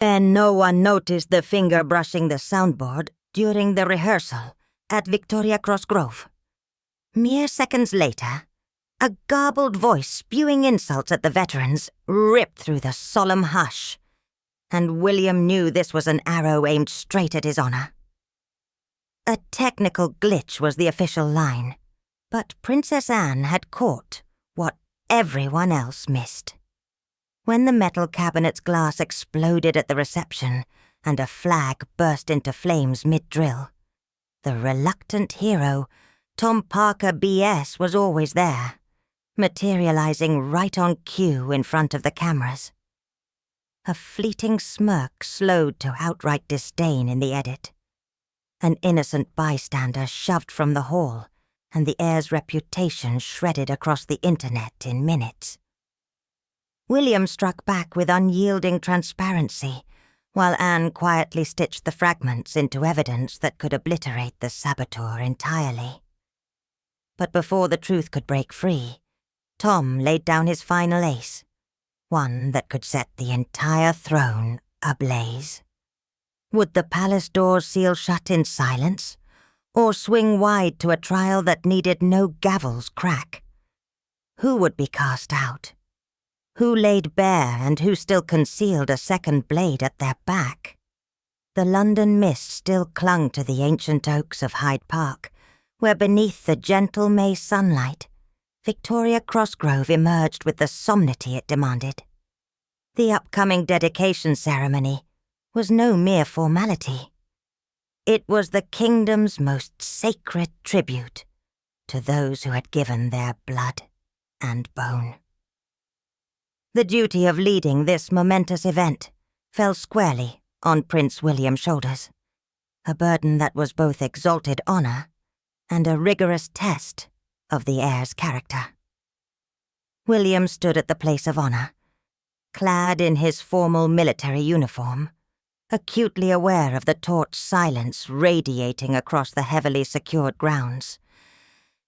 And no one noticed the finger brushing the soundboard during the rehearsal at Victoria Cross Grove. Mere seconds later, a garbled voice spewing insults at the veterans ripped through the solemn hush, and William knew this was an arrow aimed straight at his honor. A technical glitch was the official line, but Princess Anne had caught what everyone else missed. When the metal cabinet's glass exploded at the reception and a flag burst into flames mid-drill, the reluctant hero, Tom Parker B.S., was always there, materializing right on cue in front of the cameras. A fleeting smirk slowed to outright disdain in the edit. An innocent bystander shoved from the hall, and the heir's reputation shredded across the internet in minutes. William struck back with unyielding transparency, while Anne quietly stitched the fragments into evidence that could obliterate the saboteur entirely. But before the truth could break free, Tom laid down his final ace, one that could set the entire throne ablaze. Would the palace doors seal shut in silence, or swing wide to a trial that needed no gavel's crack? Who would be cast out? Who laid bare and who still concealed a second blade at their back? The London mist still clung to the ancient oaks of Hyde Park, where beneath the gentle May sunlight, Victoria Cross Grove emerged with the solemnity it demanded. The upcoming dedication ceremony was no mere formality. It was the kingdom's most sacred tribute to those who had given their blood and bone. The duty of leading this momentous event fell squarely on Prince William's shoulders, a burden that was both exalted honor and a rigorous test of the heir's character. William stood at the place of honor, clad in his formal military uniform, acutely aware of the taut silence radiating across the heavily secured grounds.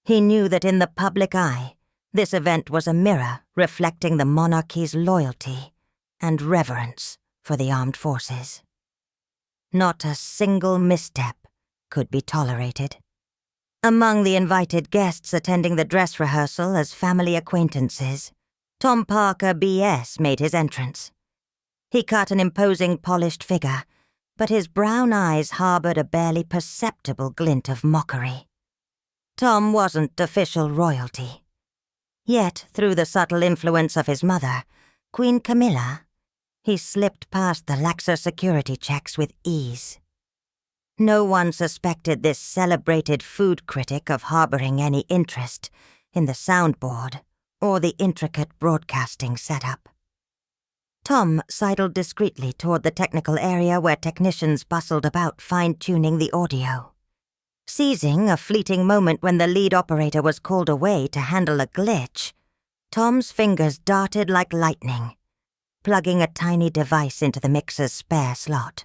He knew that in the public eye, this event was a mirror reflecting the monarchy's loyalty and reverence for the armed forces. Not a single misstep could be tolerated. Among the invited guests attending the dress rehearsal as family acquaintances, Tom Parker B.S. made his entrance. He cut an imposing polished figure, but his brown eyes harbored a barely perceptible glint of mockery. Tom wasn't official royalty. Yet, through the subtle influence of his mother, Queen Camilla, he slipped past the laxer security checks with ease. No one suspected this celebrated food critic of harboring any interest in the soundboard or the intricate broadcasting setup. Tom sidled discreetly toward the technical area where technicians bustled about fine-tuning the audio. Seizing a fleeting moment when the lead operator was called away to handle a glitch, Tom's fingers darted like lightning, plugging a tiny device into the mixer's spare slot.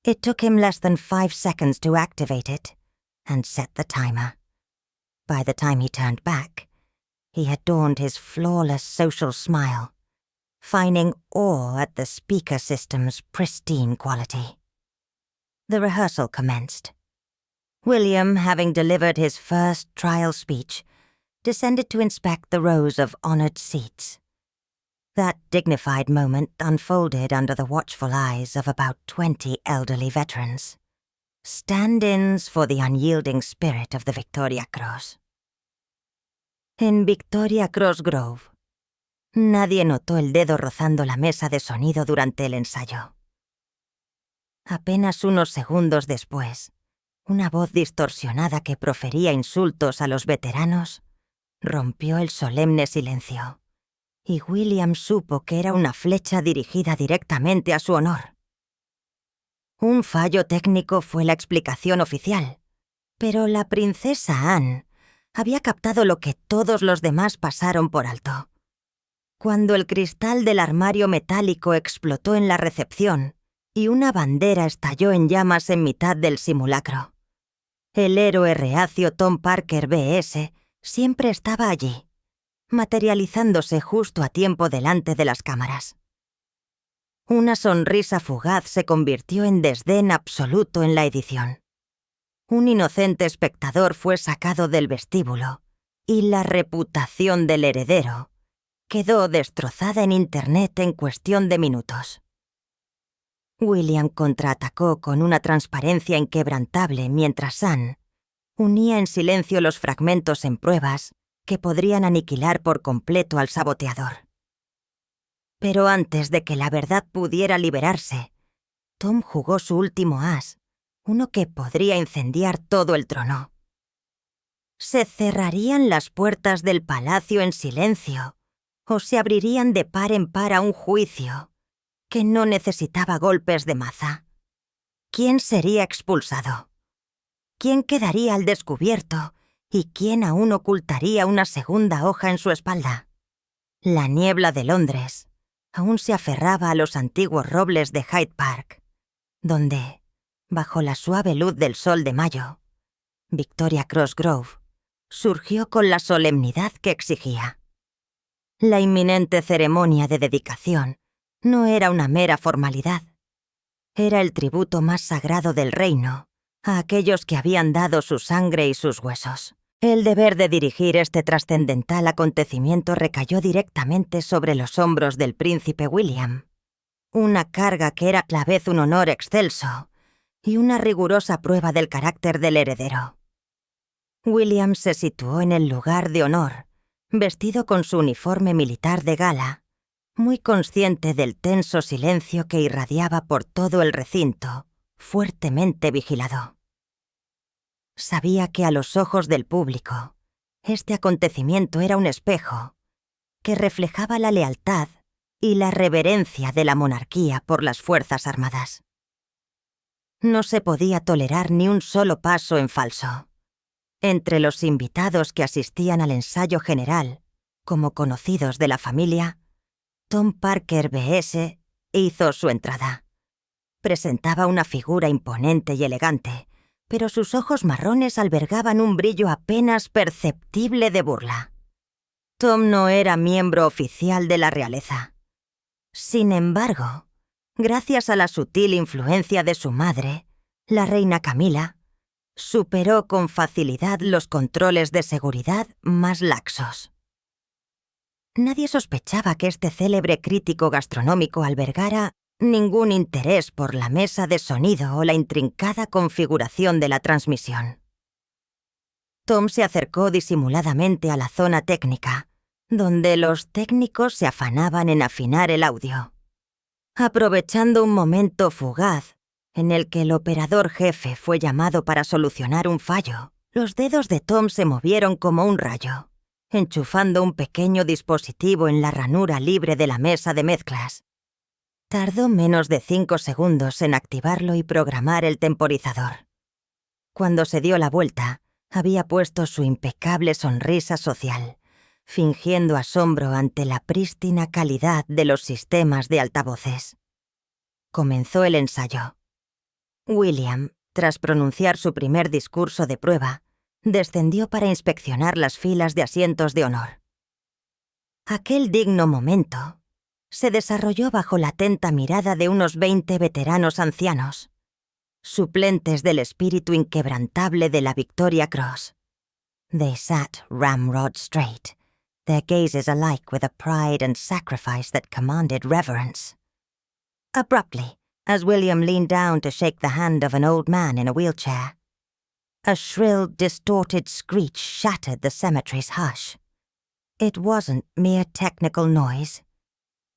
It took him less than 5 seconds to activate it and set the timer. By the time he turned back, he had donned his flawless social smile, finding awe at the speaker system's pristine quality. The rehearsal commenced. William, having delivered his first trial speech, descended to inspect the rows of honored seats. That dignified moment unfolded under the watchful eyes of about 20 elderly veterans, stand-ins for the unyielding spirit of the Victoria Cross. En Victoria Cross Grove, nadie notó el dedo rozando la mesa de sonido durante el ensayo. Apenas unos segundos después, una voz distorsionada que profería insultos a los veteranos rompió el solemne silencio, y William supo que era una flecha dirigida directamente a su honor. Un fallo técnico fue la explicación oficial, pero la princesa Anne había captado lo que todos los demás pasaron por alto. Cuando el cristal del armario metálico explotó en la recepción y una bandera estalló en llamas en mitad del simulacro, el héroe reacio Tom Parker B.S. siempre estaba allí, materializándose justo a tiempo delante de las cámaras. Una sonrisa fugaz se convirtió en desdén absoluto en la edición. Un inocente espectador fue sacado del vestíbulo y la reputación del heredero quedó destrozada en Internet en cuestión de minutos. William contraatacó con una transparencia inquebrantable mientras Anne unía en silencio los fragmentos en pruebas que podrían aniquilar por completo al saboteador. Pero antes de que la verdad pudiera liberarse, Tom jugó su último as, uno que podría incendiar todo el trono. ¿Se cerrarían las puertas del palacio en silencio o se abrirían de par en par a un juicio que no necesitaba golpes de maza? ¿Quién sería expulsado? ¿Quién quedaría al descubierto y quién aún ocultaría una segunda hoja en su espalda? La niebla de Londres aún se aferraba a los antiguos robles de Hyde Park, donde, bajo la suave luz del sol de mayo, Victoria Cross Grove surgió con la solemnidad que exigía. La inminente ceremonia de dedicación no era una mera formalidad. Era el tributo más sagrado del reino a aquellos que habían dado su sangre y sus huesos. El deber de dirigir este trascendental acontecimiento recayó directamente sobre los hombros del príncipe William, una carga que era a la vez un honor excelso y una rigurosa prueba del carácter del heredero. William se situó en el lugar de honor, vestido con su uniforme militar de gala, muy consciente del tenso silencio que irradiaba por todo el recinto, fuertemente vigilado. Sabía que a los ojos del público, este acontecimiento era un espejo que reflejaba la lealtad y la reverencia de la monarquía por las Fuerzas Armadas. No se podía tolerar ni un solo paso en falso. Entre los invitados que asistían al ensayo general, como conocidos de la familia, Tom Parker B.S. hizo su entrada. Presentaba una figura imponente y elegante, pero sus ojos marrones albergaban un brillo apenas perceptible de burla. Tom no era miembro oficial de la realeza. Sin embargo, gracias a la sutil influencia de su madre, la reina Camila, superó con facilidad los controles de seguridad más laxos. Nadie sospechaba que este célebre crítico gastronómico albergara ningún interés por la mesa de sonido o la intrincada configuración de la transmisión. Tom se acercó disimuladamente a la zona técnica, donde los técnicos se afanaban en afinar el audio. Aprovechando un momento fugaz en el que el operador jefe fue llamado para solucionar un fallo, los dedos de Tom se movieron como un rayo, enchufando un pequeño dispositivo en la ranura libre de la mesa de mezclas. Tardó menos de 5 segundos en activarlo y programar el temporizador. Cuando se dio la vuelta, había puesto su impecable sonrisa social, fingiendo asombro ante la prístina calidad de los sistemas de altavoces. Comenzó el ensayo. William, tras pronunciar su primer discurso de prueba, descendió para inspeccionar las filas de asientos de honor. Aquel digno momento se desarrolló bajo la atenta mirada de unos 20 veteranos ancianos, suplentes del espíritu inquebrantable de la Victoria Cross. They sat ramrod straight, their gazes alike with a pride and sacrifice that commanded reverence. Abruptly, as William leaned down to shake the hand of an old man in a wheelchair, a shrill, distorted screech shattered the cemetery's hush. It wasn't mere technical noise.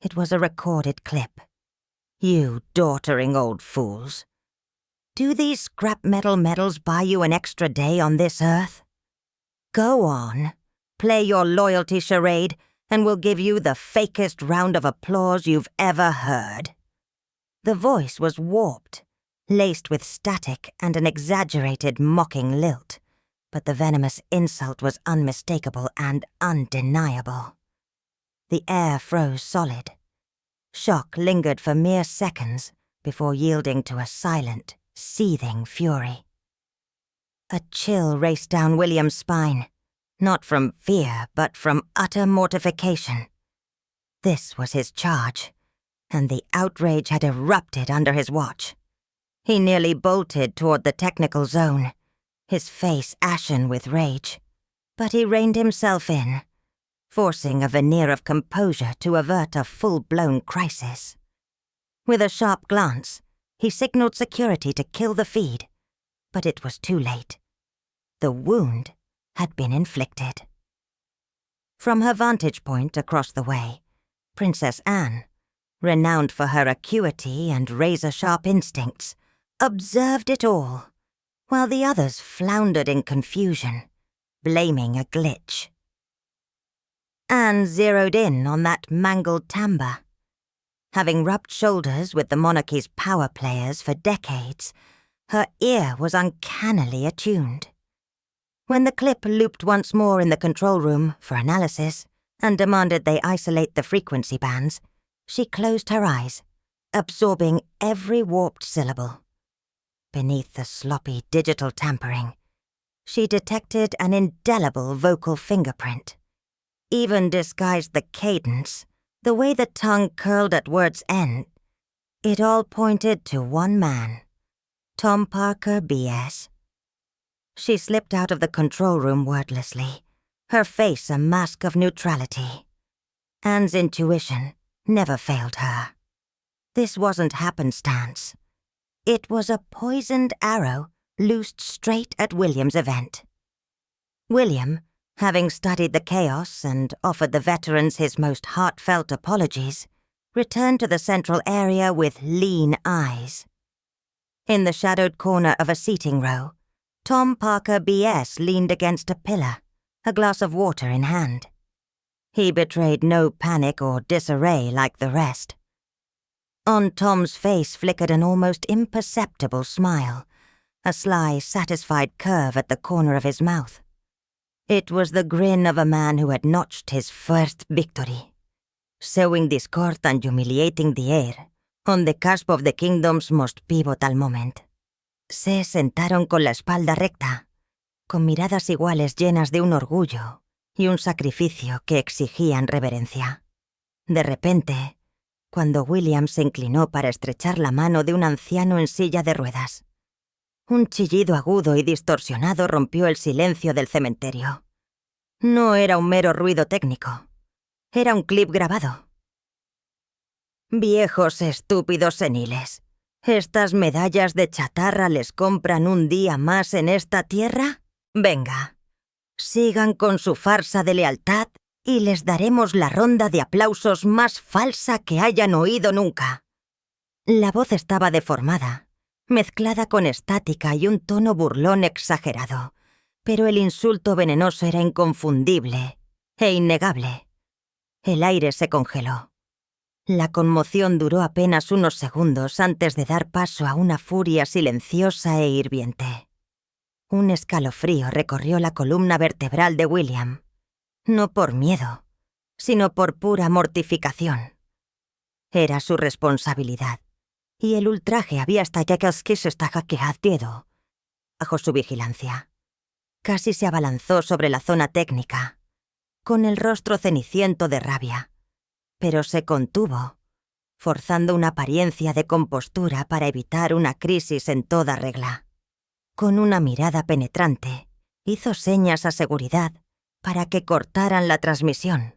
It was a recorded clip. You dontering old fools. Do these scrap metal medals buy you an extra day on this earth? Go on, play your loyalty charade, and we'll give you the fakest round of applause you've ever heard. The voice was warped, laced with static and an exaggerated mocking lilt, but the venomous insult was unmistakable and undeniable. The air froze solid. Shock lingered for mere seconds before yielding to a silent, seething fury. A chill raced down William's spine, not from fear, but from utter mortification. This was his charge, and the outrage had erupted under his watch. He nearly bolted toward the technical zone, his face ashen with rage. But he reined himself in, forcing a veneer of composure to avert a full-blown crisis. With a sharp glance, he signaled security to kill the feed, but it was too late. The wound had been inflicted. From her vantage point across the way, Princess Anne, renowned for her acuity and razor-sharp instincts, observed it all, while the others floundered in confusion, blaming a glitch. Anne zeroed in on that mangled timbre. Having rubbed shoulders with the monarchy's power players for decades, her ear was uncannily attuned. When the clip looped once more in the control room for analysis and demanded they isolate the frequency bands, she closed her eyes, absorbing every warped syllable. Beneath the sloppy digital tampering, she detected an indelible vocal fingerprint. Even disguised the cadence, the way the tongue curled at word's end. It all pointed to one man, Tom Parker, B.S. She slipped out of the control room wordlessly, her face a mask of neutrality. Anne's intuition never failed her. This wasn't happenstance. It was a poisoned arrow loosed straight at William's event. William, having studied the chaos and offered the veterans his most heartfelt apologies, returned to the central area with lean eyes. In the shadowed corner of a seating row, Tom Parker, B.S. leaned against a pillar, a glass of water in hand. He betrayed no panic or disarray like the rest. On Tom's face flickered an almost imperceptible smile, a sly, satisfied curve at the corner of his mouth. It was the grin of a man who had notched his first victory, sowing discord and humiliating the air on the cusp of the kingdom's most pivotal moment. Se sentaron con la espalda recta, con miradas iguales llenas de un orgullo y un sacrificio que exigían reverencia. De repente, cuando William se inclinó para estrechar la mano de un anciano en silla de ruedas, un chillido agudo y distorsionado rompió el silencio del cementerio. No era un mero ruido técnico. Era un clip grabado. «Viejos estúpidos seniles, ¿estas medallas de chatarra les compran un día más en esta tierra? Venga, sigan con su farsa de lealtad y les daremos la ronda de aplausos más falsa que hayan oído nunca». La voz estaba deformada, mezclada con estática y un tono burlón exagerado, pero el insulto venenoso era inconfundible e innegable. El aire se congeló. La conmoción duró apenas unos segundos antes de dar paso a una furia silenciosa e hirviente. Un escalofrío recorrió la columna vertebral de William, no por miedo, sino por pura mortificación. Era su responsabilidad, y el ultraje había estallado bajo su vigilancia. Casi se abalanzó sobre la zona técnica, con el rostro ceniciento de rabia, pero se contuvo, forzando una apariencia de compostura para evitar una crisis en toda regla. Con una mirada penetrante, hizo señas a seguridad para que cortaran la transmisión,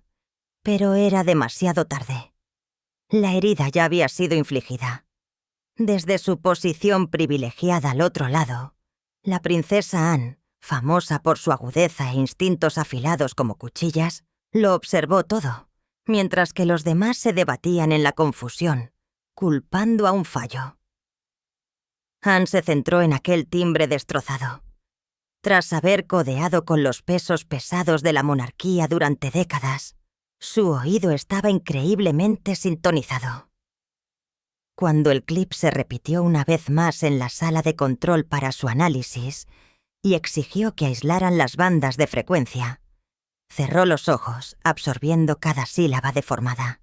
pero era demasiado tarde. La herida ya había sido infligida. Desde su posición privilegiada al otro lado, la princesa Anne, famosa por su agudeza e instintos afilados como cuchillas, lo observó todo, mientras que los demás se debatían en la confusión, culpando a un fallo. Anne se centró en aquel timbre destrozado. Tras haber codeado con los pesos pesados de la monarquía durante décadas, su oído estaba increíblemente sintonizado. Cuando el clip se repitió una vez más en la sala de control para su análisis y exigió que aislaran las bandas de frecuencia, cerró los ojos, absorbiendo cada sílaba deformada.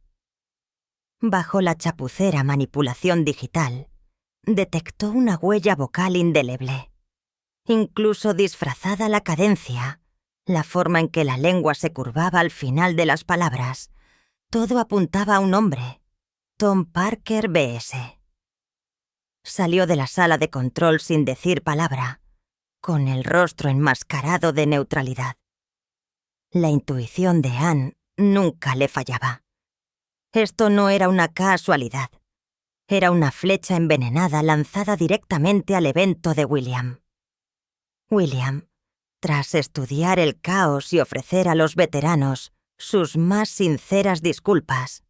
Bajo la chapucera manipulación digital, detectó una huella vocal indeleble. Incluso disfrazada la cadencia, la forma en que la lengua se curvaba al final de las palabras, todo apuntaba a un hombre, Tom Parker B.S. Salió de la sala de control sin decir palabra, con el rostro enmascarado de neutralidad. La intuición de Anne nunca le fallaba. Esto no era una casualidad. Era una flecha envenenada lanzada directamente al evento de William. William, tras estudiar el caos y ofrecer a los veteranos sus más sinceras disculpas,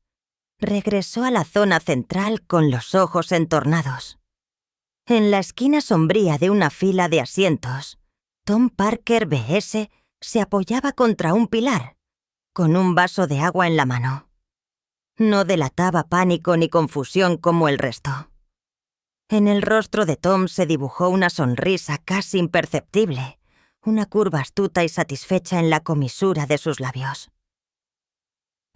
regresó a la zona central con los ojos entornados. En la esquina sombría de una fila de asientos, Tom Parker B.S. se apoyaba contra un pilar, con un vaso de agua en la mano. No delataba pánico ni confusión como el resto. En el rostro de Tom se dibujó una sonrisa casi imperceptible, una curva astuta y satisfecha en la comisura de sus labios.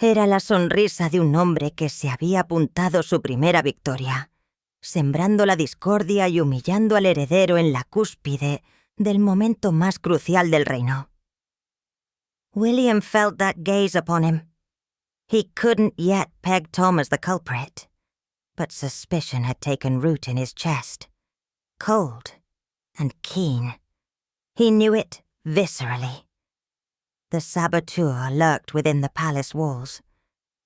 Era la sonrisa de un hombre que se había apuntado su primera victoria, sembrando la discordia y humillando al heredero en la cúspide del momento más crucial del reino. William felt that gaze upon him. He couldn't yet peg Tom as the culprit, but suspicion had taken root in his chest, cold and keen. He knew it viscerally. The saboteur lurked within the palace walls,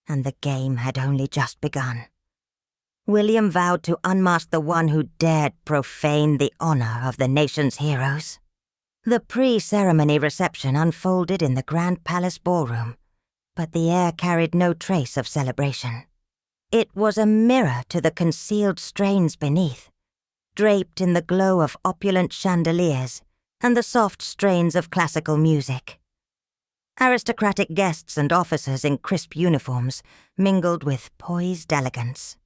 and the game had only just begun. William vowed to unmask the one who dared profane the honor of the nation's heroes. The pre-ceremony reception unfolded in the Grand Palace ballroom, but the air carried no trace of celebration. It was a mirror to the concealed strains beneath, draped in the glow of opulent chandeliers and the soft strains of classical music. Aristocratic guests and officers in crisp uniforms mingled with poised elegance.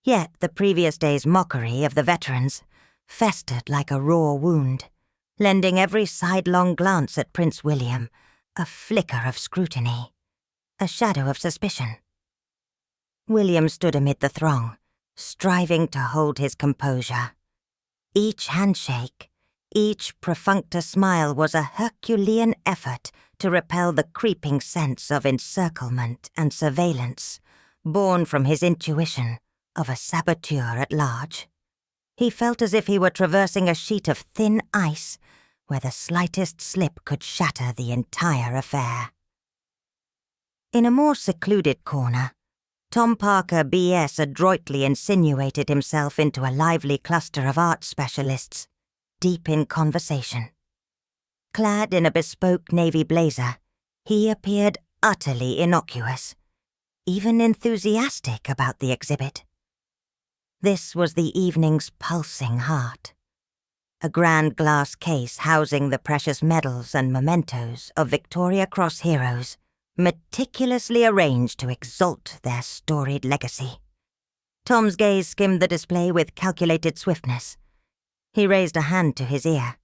Yet the previous day's mockery of the veterans festered like a raw wound, lending every sidelong glance at Prince William a flicker of scrutiny, a shadow of suspicion. William stood amid the throng, striving to hold his composure. Each handshake, each perfunctor smile was a Herculean effort to repel the creeping sense of encirclement and surveillance, born from his intuition of a saboteur at large. He felt as if he were traversing a sheet of thin ice where the slightest slip could shatter the entire affair. In a more secluded corner, Tom Parker B.S. adroitly insinuated himself into a lively cluster of art specialists, deep in conversation. Clad in a bespoke navy blazer, he appeared utterly innocuous, even enthusiastic about the exhibit. This was the evening's pulsing heart. A grand glass case housing the precious medals and mementos of Victoria Cross heroes, meticulously arranged to exalt their storied legacy. Tom's gaze skimmed the display with calculated swiftness. He raised a hand to his ear,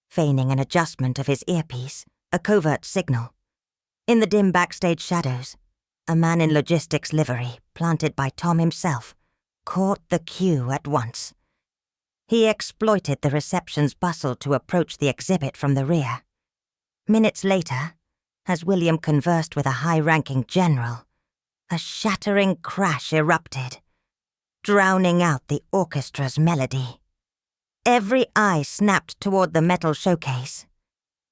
feigning an adjustment of his earpiece, a covert signal. In the dim backstage shadows, a man in logistics livery, planted by Tom himself, caught the cue at once. He exploited the reception's bustle to approach the exhibit from the rear. Minutes later, as William conversed with a high-ranking general, a shattering crash erupted, drowning out the orchestra's melody. Every eye snapped toward the metal showcase.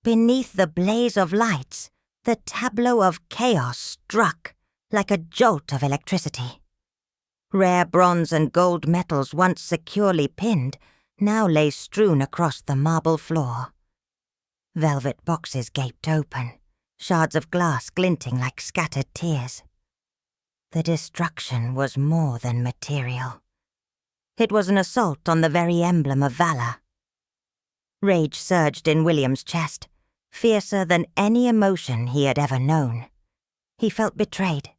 Beneath the blaze of lights, the tableau of chaos struck like a jolt of electricity. Rare bronze and gold medals once securely pinned now lay strewn across the marble floor. Velvet boxes gaped open, shards of glass glinting like scattered tears. The destruction was more than material. It was an assault on the very emblem of valor. Rage surged in William's chest, fiercer than any emotion he had ever known. He felt betrayed,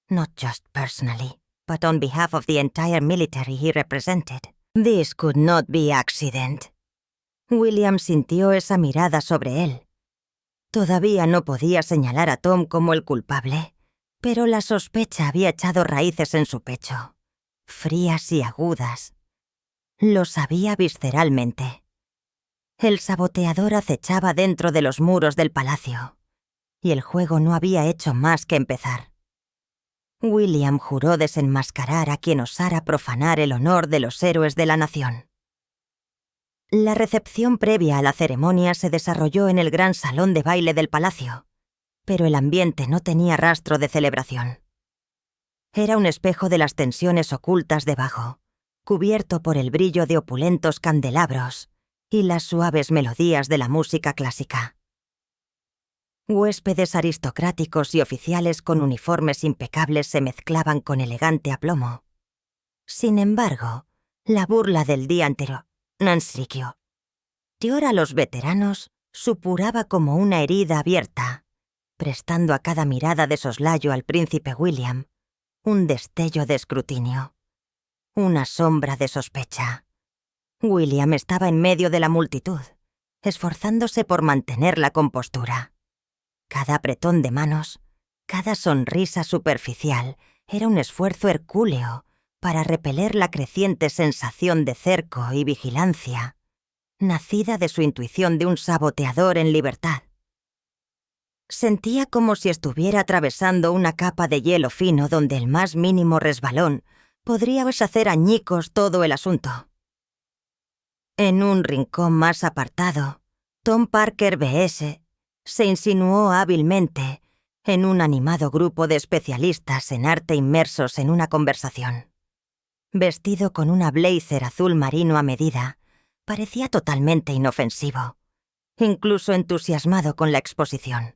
not just personally, but on behalf of the entire military he represented. This could not be accident. William sintió esa mirada sobre él. Todavía no podía señalar a Tom como el culpable, pero la sospecha había echado raíces en su pecho, frías y agudas. Lo sabía visceralmente. El saboteador acechaba dentro de los muros del palacio, y el juego no había hecho más que empezar. William juró desenmascarar a quien osara profanar el honor de los héroes de la nación. La recepción previa a la ceremonia se desarrolló en el gran salón de baile del palacio, pero el ambiente no tenía rastro de celebración. Era un espejo de las tensiones ocultas debajo, cubierto por el brillo de opulentos candelabros y las suaves melodías de la música clásica. Huéspedes aristocráticos y oficiales con uniformes impecables se mezclaban con elegante aplomo. Sin embargo, la burla del día anterior, Nansrikyo, Dior a los veteranos supuraba como una herida abierta, prestando a cada mirada de soslayo al príncipe William un destello de escrutinio, una sombra de sospecha. William estaba en medio de la multitud, esforzándose por mantener la compostura. Cada apretón de manos, cada sonrisa superficial era un esfuerzo hercúleo para repeler la creciente sensación de cerco y vigilancia, nacida de su intuición de un saboteador en libertad. Sentía como si estuviera atravesando una capa de hielo fino donde el más mínimo resbalón podría deshacer añicos todo el asunto. En un rincón más apartado, Tom Parker B.S. se insinuó hábilmente en un animado grupo de especialistas en arte inmersos en una conversación. Vestido con una blazer azul marino a medida, parecía totalmente inofensivo, incluso entusiasmado con la exposición.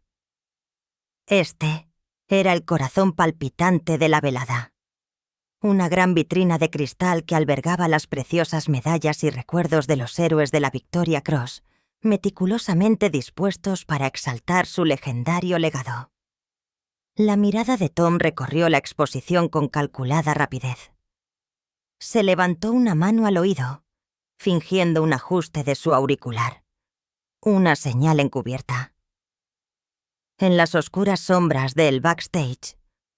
Este era el corazón palpitante de la velada. Una gran vitrina de cristal que albergaba las preciosas medallas y recuerdos de los héroes de la Victoria Cross, meticulosamente dispuestos para exaltar su legendario legado. La mirada de Tom recorrió la exposición con calculada rapidez. Se levantó una mano al oído, fingiendo un ajuste de su auricular. Una señal encubierta. En las oscuras sombras del backstage,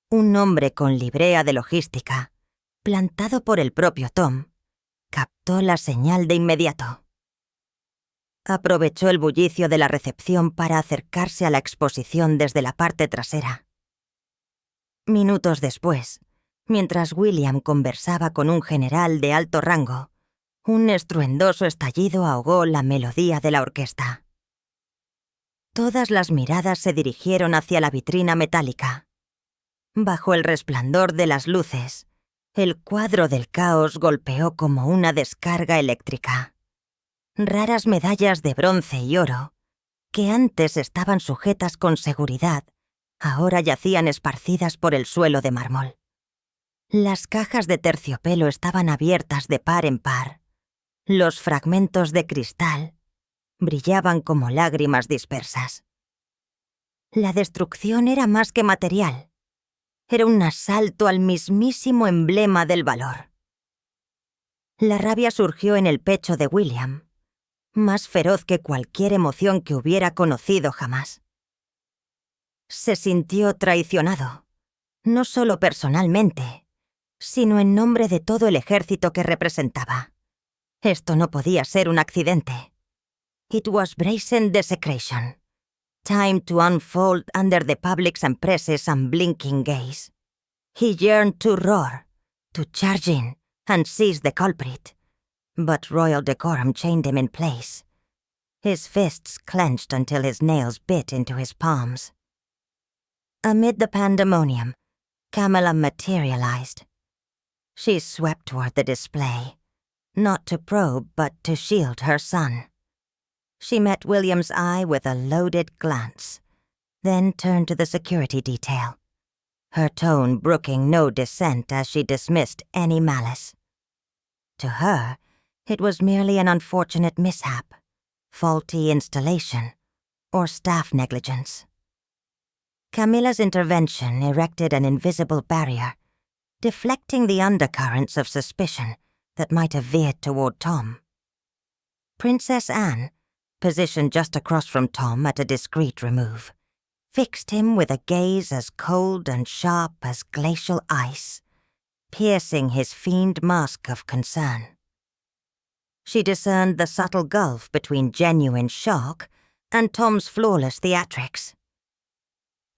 un hombre con librea de logística, plantado por el propio Tom, captó la señal de inmediato. Aprovechó el bullicio de la recepción para acercarse a la exposición desde la parte trasera. Minutos después, mientras William conversaba con un general de alto rango, un estruendoso estallido ahogó la melodía de la orquesta. Todas las miradas se dirigieron hacia la vitrina metálica. Bajo el resplandor de las luces, el cuadro del caos golpeó como una descarga eléctrica. Raras medallas de bronce y oro, que antes estaban sujetas con seguridad, ahora yacían esparcidas por el suelo de mármol. Las cajas de terciopelo estaban abiertas de par en par. Los fragmentos de cristal brillaban como lágrimas dispersas. La destrucción era más que material. Era un asalto al mismísimo emblema del valor. La rabia surgió en el pecho de William, más feroz que cualquier emoción que hubiera conocido jamás. Se sintió traicionado, no solo personalmente, sino en nombre de todo el ejército que representaba. Esto no podía ser un accidente. It was brazen desecration. Time to unfold under the public's and press's unblinking gaze. He yearned to roar, to charge in and seize the culprit, but royal decorum chained him in place. His fists clenched until his nails bit into his palms. Amid the pandemonium, Camilla materialized. She swept toward the display, not to probe but to shield her son. She met William's eye with a loaded glance, then turned to the security detail, her tone brooking no dissent as she dismissed any malice. To her, it was merely an unfortunate mishap, faulty installation, or staff negligence. Camilla's intervention erected an invisible barrier, deflecting the undercurrents of suspicion that might have veered toward Tom. Princess Anne, positioned just across from Tom at a discreet remove, fixed him with a gaze as cold and sharp as glacial ice, piercing his fiend mask of concern. She discerned the subtle gulf between genuine shock and Tom's flawless theatrics.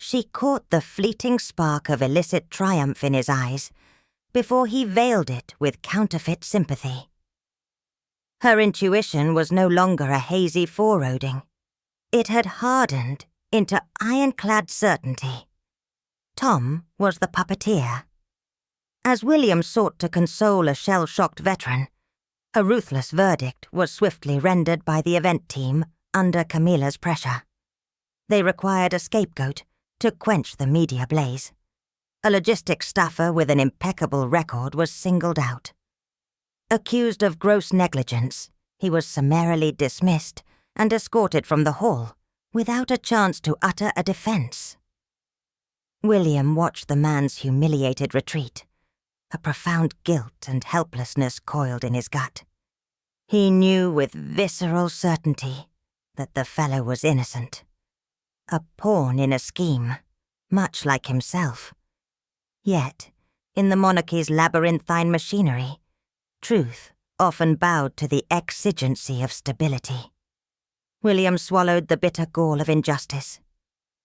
she caught the fleeting spark of illicit triumph in his eyes before he veiled it with counterfeit sympathy. Her intuition was no longer a hazy foreboding. It had hardened into ironclad certainty. Tom was the puppeteer. As William sought to console a shell-shocked veteran, a ruthless verdict was swiftly rendered by the event team under Camilla's pressure. They required a scapegoat to quench the media blaze. A logistics staffer with an impeccable record was singled out. Accused of gross negligence, he was summarily dismissed and escorted from the hall without a chance to utter a defense. William watched the man's humiliated retreat. A profound guilt and helplessness coiled in his gut. He knew with visceral certainty that the fellow was innocent. A pawn in a scheme, much like himself. Yet, in the monarchy's labyrinthine machinery, truth often bowed to the exigency of stability. William swallowed the bitter gall of injustice.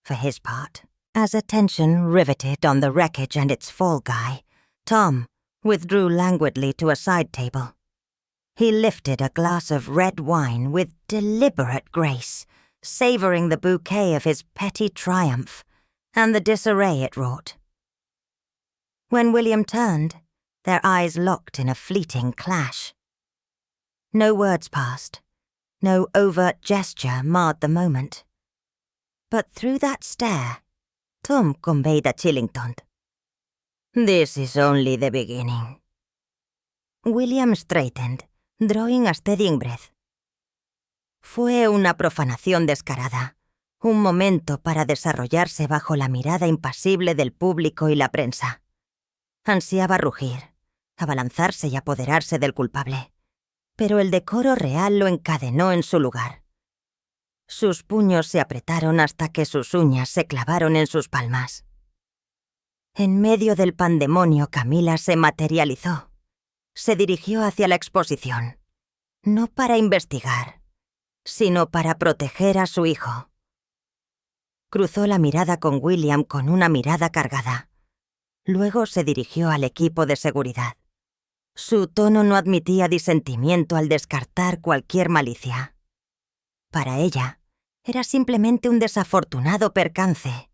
For his part, as attention riveted on the wreckage and its fall guy, Tom withdrew languidly to a side table. He lifted a glass of red wine with deliberate grace, savoring the bouquet of his petty triumph and the disarray it wrought. When William turned, their eyes locked in a fleeting clash. No words passed. No overt gesture marred the moment. But through that stare, Tom conveyed a chilling taunt. "This is only the beginning." William straightened, drawing a steadying breath. Fue una profanación descarada, un momento para desarrollarse bajo la mirada impasible del público y la prensa. Ansiaba rugir, abalanzarse y apoderarse del culpable, pero el decoro real lo encadenó en su lugar. Sus puños se apretaron hasta que sus uñas se clavaron en sus palmas. En medio del pandemonio, Camila se materializó. Se dirigió hacia la exposición, no para investigar, sino para proteger a su hijo. Cruzó la mirada con William con una mirada cargada. Luego se dirigió al equipo de seguridad. Su tono no admitía disentimiento al descartar cualquier malicia. Para ella, era simplemente un desafortunado percance,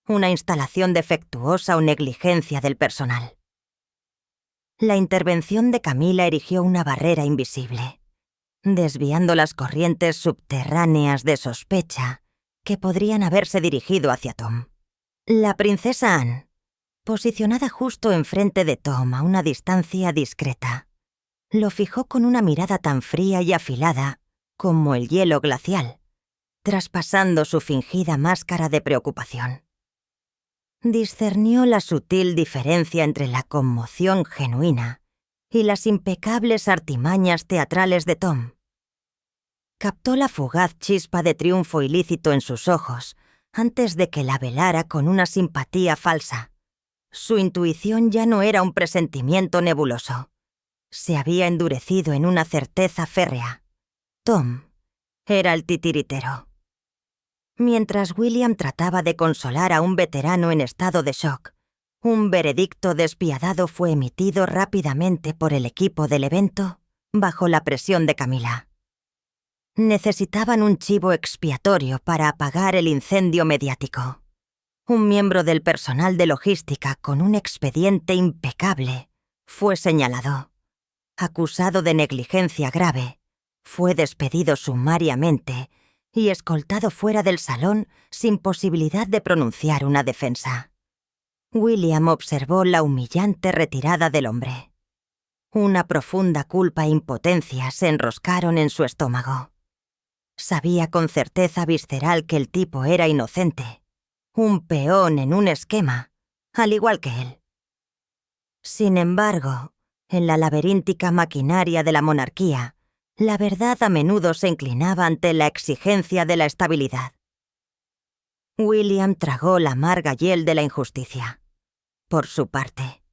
una instalación defectuosa o negligencia del personal. La intervención de Camila erigió una barrera invisible, desviando las corrientes subterráneas de sospecha que podrían haberse dirigido hacia Tom. La princesa Anne, posicionada justo enfrente de Tom a una distancia discreta, lo fijó con una mirada tan fría y afilada como el hielo glacial, traspasando su fingida máscara de preocupación. Discernió la sutil diferencia entre la conmoción genuina y las impecables artimañas teatrales de Tom. Captó la fugaz chispa de triunfo ilícito en sus ojos antes de que la velara con una simpatía falsa. Su intuición ya no era un presentimiento nebuloso. Se había endurecido en una certeza férrea. Tom era el titiritero. Mientras William trataba de consolar a un veterano en estado de shock, un veredicto despiadado fue emitido rápidamente por el equipo del evento bajo la presión de Camila. Necesitaban un chivo expiatorio para apagar el incendio mediático. Un miembro del personal de logística con un expediente impecable fue señalado. Acusado de negligencia grave, fue despedido sumariamente y escoltado fuera del salón sin posibilidad de pronunciar una defensa. William observó la humillante retirada del hombre. Una profunda culpa e impotencia se enroscaron en su estómago. Sabía con certeza visceral que el tipo era inocente, un peón en un esquema, al igual que él. Sin embargo, en la laberíntica maquinaria de la monarquía, la verdad a menudo se inclinaba ante la exigencia de la estabilidad. William tragó la amarga hiel de la injusticia. Por su parte,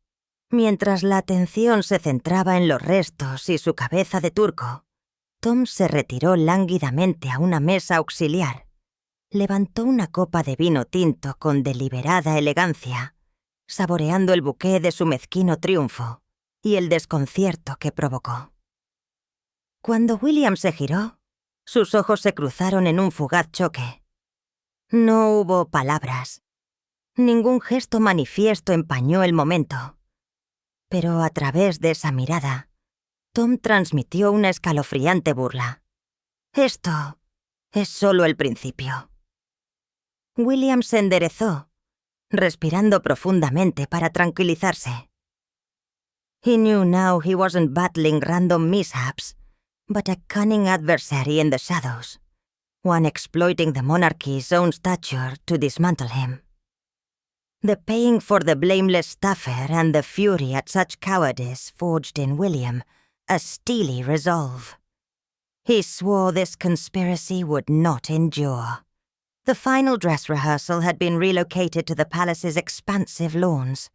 mientras la atención se centraba en los restos y su cabeza de turco, Tom se retiró lánguidamente a una mesa auxiliar. levantó una copa de vino tinto con deliberada elegancia, saboreando el bouquet de su mezquino triunfo y el desconcierto que provocó. Cuando William se giró, sus ojos se cruzaron en un fugaz choque. No hubo palabras. Ningún gesto manifiesto empañó el momento. Pero a través de esa mirada, Tom transmitió una escalofriante burla. Esto es solo el principio. William se enderezó, respirando profundamente para tranquilizarse. He knew now he wasn't battling random mishaps, but a cunning adversary in the shadows, one exploiting the monarchy's own stature to dismantle him. The paying for the blameless staffer and the fury at such cowardice forged in William a steely resolve. He swore this conspiracy would not endure. The final dress rehearsal had been relocated to the palace's expansive lawns,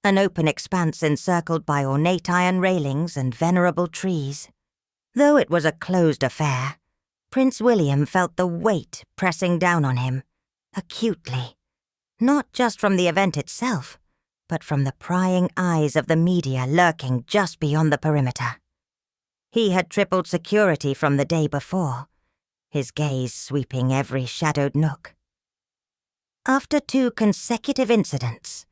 an open expanse encircled by ornate iron railings and venerable trees. Though it was a closed affair, Prince William felt the weight pressing down on him, acutely, not just from the event itself, but from the prying eyes of the media lurking just beyond the perimeter. He had tripled security from the day before, his gaze sweeping every shadowed nook. After 2 consecutive incidents,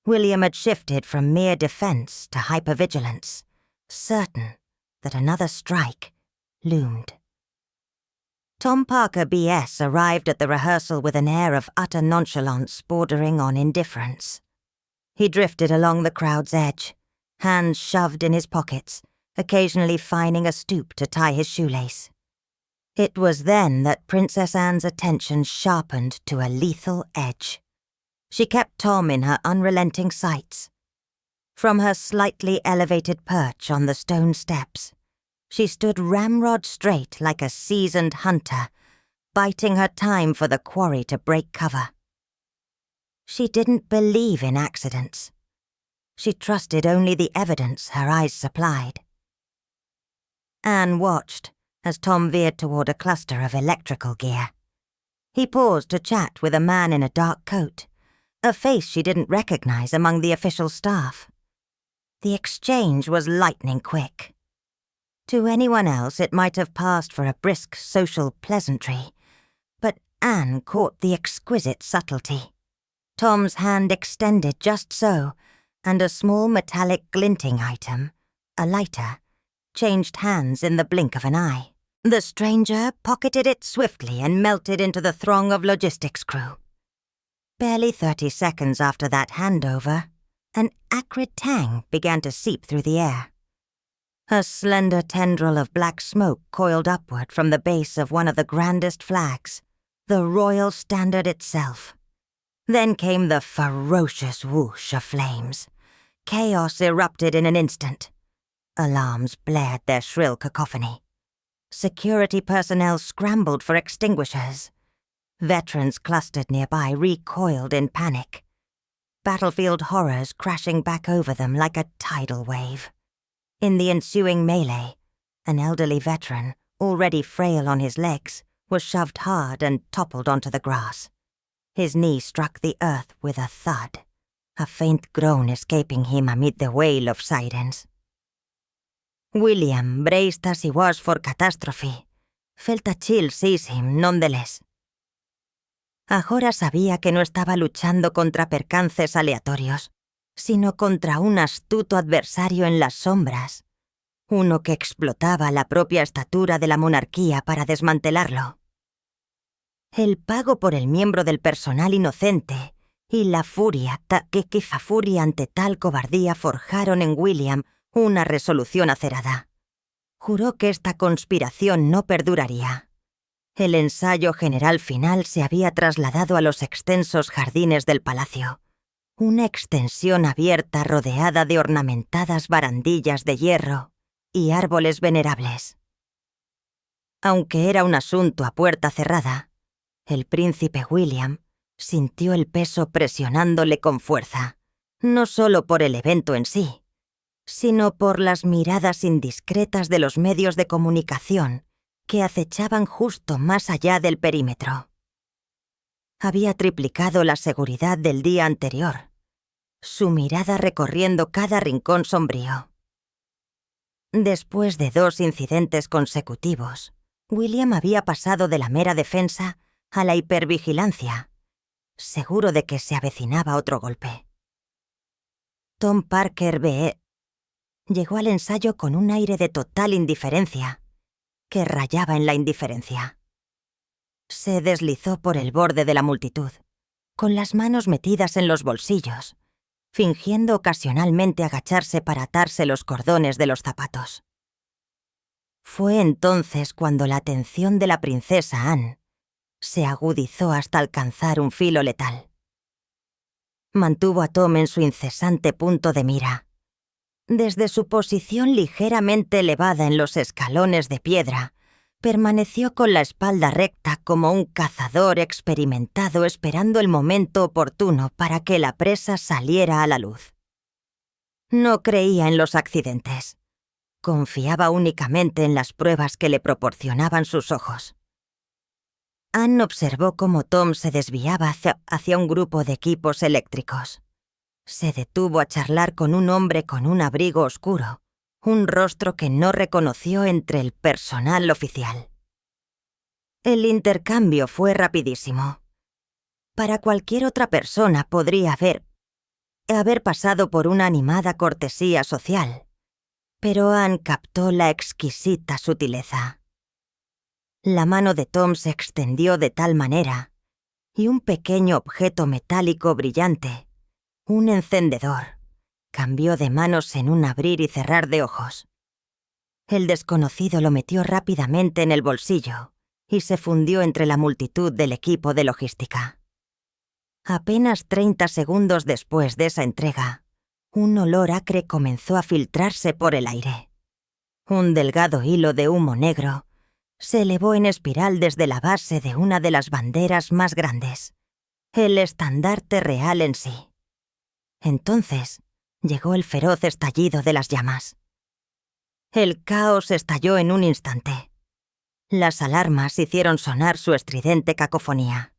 William had shifted from mere defense to hypervigilance, certain that another strike loomed. Tom Parker B.S. arrived at the rehearsal with an air of utter nonchalance bordering on indifference. He drifted along the crowd's edge, hands shoved in his pockets, occasionally finding a stoop to tie his shoelace. It was then that Princess Anne's attention sharpened to a lethal edge. She kept Tom in her unrelenting sights. From her slightly elevated perch on the stone steps, she stood ramrod straight like a seasoned hunter, biting her time for the quarry to break cover. She didn't believe in accidents. She trusted only the evidence her eyes supplied. Anne watched as Tom veered toward a cluster of electrical gear. He paused to chat with a man in a dark coat, a face she didn't recognize among the official staff. The exchange was lightning quick. To anyone else it might have passed for a brisk social pleasantry, but Anne caught the exquisite subtlety. Tom's hand extended just so, and a small metallic glinting item, a lighter, changed hands in the blink of an eye. The stranger pocketed it swiftly and melted into the throng of logistics crew. Barely 30 seconds after that handover, an acrid tang began to seep through the air. A slender tendril of black smoke coiled upward from the base of one of the grandest flags, the royal standard itself. Then came the ferocious whoosh of flames. Chaos erupted in an instant. Alarms blared their shrill cacophony. Security personnel scrambled for extinguishers. Veterans clustered nearby recoiled in panic. Battlefield horrors crashing back over them like a tidal wave. In the ensuing melee, an elderly veteran, already frail on his legs, was shoved hard and toppled onto the grass. His knee struck the earth with a thud, a faint groan escaping him amid the wail of sirens. William, braced as he was for catastrophe, felt a chill seize him nonetheless. Ahora sabía que no estaba luchando contra percances aleatorios, sino contra un astuto adversario en las sombras, uno que explotaba la propia estatura de la monarquía para desmantelarlo. El pago por el miembro del personal inocente y la furia ante tal cobardía forjaron en William una resolución acerada. Juró que esta conspiración no perduraría. El ensayo general final se había trasladado a los extensos jardines del palacio, una extensión abierta rodeada de ornamentadas barandillas de hierro y árboles venerables. Aunque era un asunto a puerta cerrada, el príncipe William sintió el peso presionándole con fuerza, no solo por el evento en sí, sino por las miradas indiscretas de los medios de comunicación que acechaban justo más allá del perímetro. Había triplicado la seguridad del día anterior, su mirada recorriendo cada rincón sombrío. Después de 2 incidentes consecutivos, William había pasado de la mera defensa a la hipervigilancia, seguro de que se avecinaba otro golpe. Tom Parker B. llegó al ensayo con un aire de total indiferencia, que rayaba en la indiferencia. Se deslizó por el borde de la multitud, con las manos metidas en los bolsillos, fingiendo ocasionalmente agacharse para atarse los cordones de los zapatos. Fue entonces cuando la atención de la princesa Anne se agudizó hasta alcanzar un filo letal. Mantuvo a Tom en su incesante punto de mira. Desde su posición ligeramente elevada en los escalones de piedra, permaneció con la espalda recta como un cazador experimentado esperando el momento oportuno para que la presa saliera a la luz. No creía en los accidentes. Confiaba únicamente en las pruebas que le proporcionaban sus ojos. Anne observó cómo Tom se desviaba hacia un grupo de equipos eléctricos. Se detuvo a charlar con un hombre con un abrigo oscuro, un rostro que no reconoció entre el personal oficial. El intercambio fue rapidísimo. Para cualquier otra persona podría haber pasado por una animada cortesía social, pero Anne captó la exquisita sutileza. La mano de Tom se extendió de tal manera, y un pequeño objeto metálico brillante, un encendedor, cambió de manos en un abrir y cerrar de ojos. El desconocido lo metió rápidamente en el bolsillo y se fundió entre la multitud del equipo de logística. Apenas 30 segundos después de esa entrega, un olor acre comenzó a filtrarse por el aire. Un delgado hilo de humo negro se elevó en espiral desde la base de una de las banderas más grandes, el estandarte real en sí. Entonces llegó el feroz estallido de las llamas. El caos estalló en un instante. Las alarmas hicieron sonar su estridente cacofonía.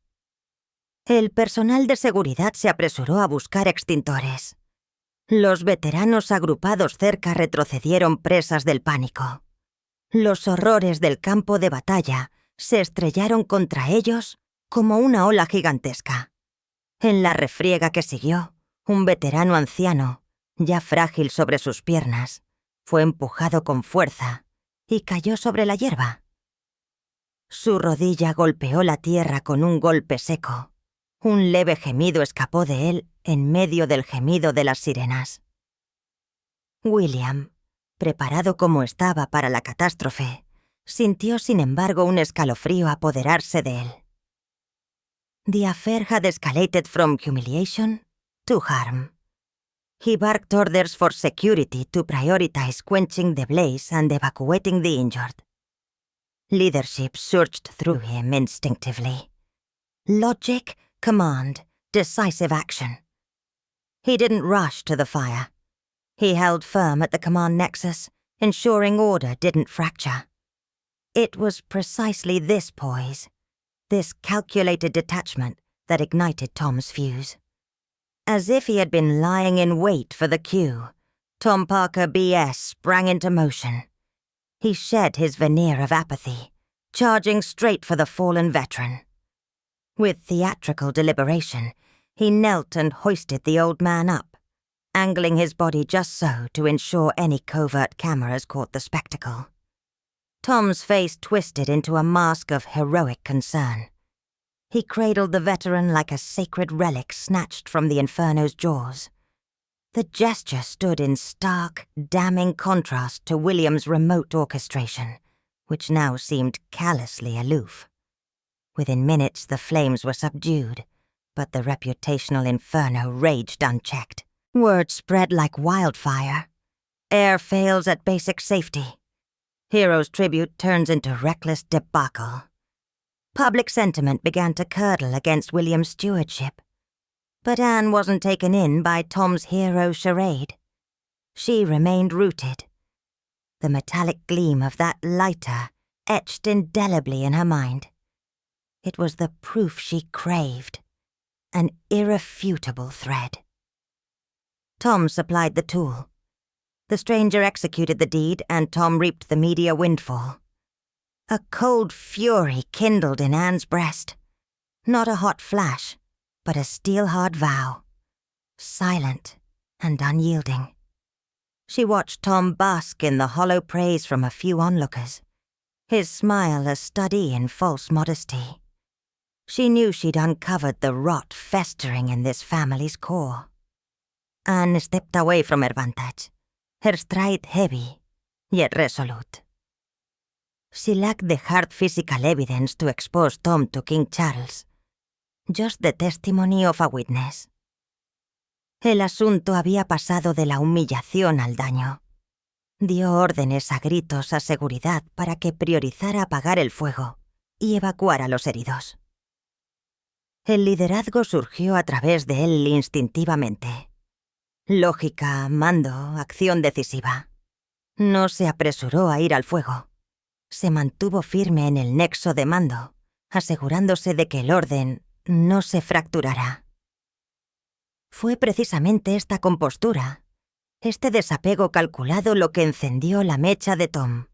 El personal de seguridad se apresuró a buscar extintores. Los veteranos agrupados cerca retrocedieron presas del pánico. Los horrores del campo de batalla se estrellaron contra ellos como una ola gigantesca. En la refriega que siguió, un veterano anciano, ya frágil sobre sus piernas, fue empujado con fuerza y cayó sobre la hierba. Su rodilla golpeó la tierra con un golpe seco. Un leve gemido escapó de él en medio del gemido de las sirenas. William, preparado como estaba para la catástrofe, sintió sin embargo un escalofrío apoderarse de él. The affair had escalated from humiliation to harm. He barked orders for security to prioritize quenching the blaze and evacuating the injured. Leadership surged through him instinctively. Logic, command, decisive action. He didn't rush to the fire. He held firm at the command nexus, ensuring order didn't fracture. It was precisely this poise, this calculated detachment, that ignited Tom's fuse. As if he had been lying in wait for the cue, Tom Parker B.S. sprang into motion. He shed his veneer of apathy, charging straight for the fallen veteran. With theatrical deliberation, he knelt and hoisted the old man up, angling his body just so to ensure any covert cameras caught the spectacle. Tom's face twisted into a mask of heroic concern. He cradled the veteran like a sacred relic snatched from the Inferno's jaws. The gesture stood in stark, damning contrast to William's remote orchestration, which now seemed callously aloof. Within minutes the flames were subdued, but the reputational inferno raged unchecked. Word spread like wildfire. Air fails at basic safety. Hero's tribute turns into reckless debacle. Public sentiment began to curdle against William's stewardship. But Anne wasn't taken in by Tom's hero charade. She remained rooted. The metallic gleam of that lighter etched indelibly in her mind. It was the proof she craved, an irrefutable thread. Tom supplied the tool. The stranger executed the deed, and Tom reaped the media windfall. A cold fury kindled in Anne's breast. Not a hot flash, but a steel-hard vow. Silent and unyielding. She watched Tom bask in the hollow praise from a few onlookers, his smile a study in false modesty. She knew she'd uncovered the rot festering in this family's core. Anne stepped away from her vantage, her stride heavy, yet resolute. She lacked the hard physical evidence to expose Tom to King Charles, just the testimony of a witness. El asunto había pasado de la humillación al daño. Dio órdenes a gritos a seguridad para que priorizara apagar el fuego y evacuar a los heridos. El liderazgo surgió a través de él instintivamente. Lógica, mando, acción decisiva. No se apresuró a ir al fuego. Se mantuvo firme en el nexo de mando, asegurándose de que el orden no se fracturara. Fue precisamente esta compostura, este desapego calculado lo que encendió la mecha de Tom.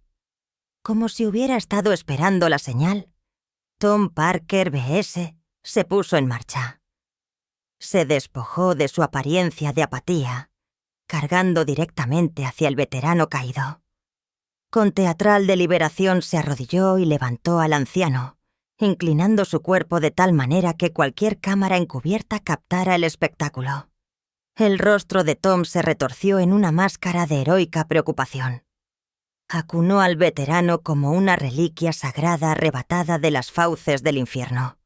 Como si hubiera estado esperando la señal, Tom Parker B.S. se puso en marcha. Se despojó de su apariencia de apatía, cargando directamente hacia el veterano caído. Con teatral deliberación se arrodilló y levantó al anciano, inclinando su cuerpo de tal manera que cualquier cámara encubierta captara el espectáculo. El rostro de Tom se retorció en una máscara de heroica preocupación. Acunó al veterano como una reliquia sagrada arrebatada de las fauces del infierno.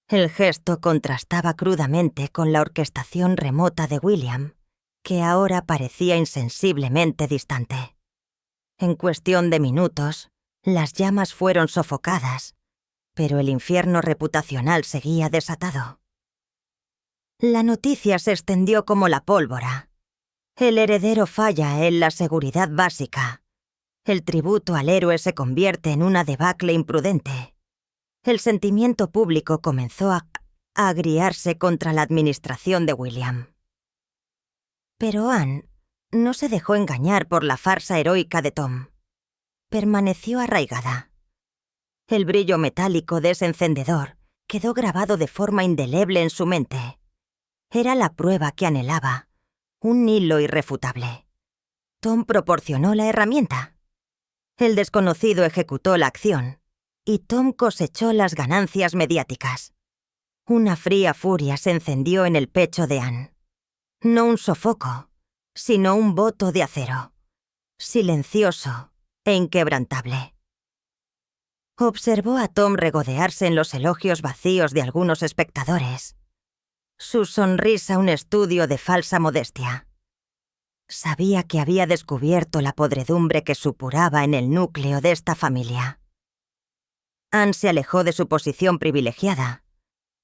El gesto contrastaba crudamente con la orquestación remota de William, que ahora parecía insensiblemente distante. En cuestión de minutos, las llamas fueron sofocadas, pero el infierno reputacional seguía desatado. La noticia se extendió como la pólvora. El heredero falla en la seguridad básica. El tributo al héroe se convierte en una debacle imprudente. El sentimiento público comenzó a agriarse contra la administración de William. Pero Anne no se dejó engañar por la farsa heroica de Tom. Permaneció arraigada. El brillo metálico de ese encendedor quedó grabado de forma indeleble en su mente. Era la prueba que anhelaba, un hilo irrefutable. Tom proporcionó la herramienta. El desconocido ejecutó la acción, y Tom cosechó las ganancias mediáticas. Una fría furia se encendió en el pecho de Anne. No un sofoco, sino un voto de acero, silencioso e inquebrantable. Observó a Tom regodearse en los elogios vacíos de algunos espectadores. Su sonrisa un estudio de falsa modestia. Sabía que había descubierto la podredumbre que supuraba en el núcleo de esta familia. Anne se alejó de su posición privilegiada,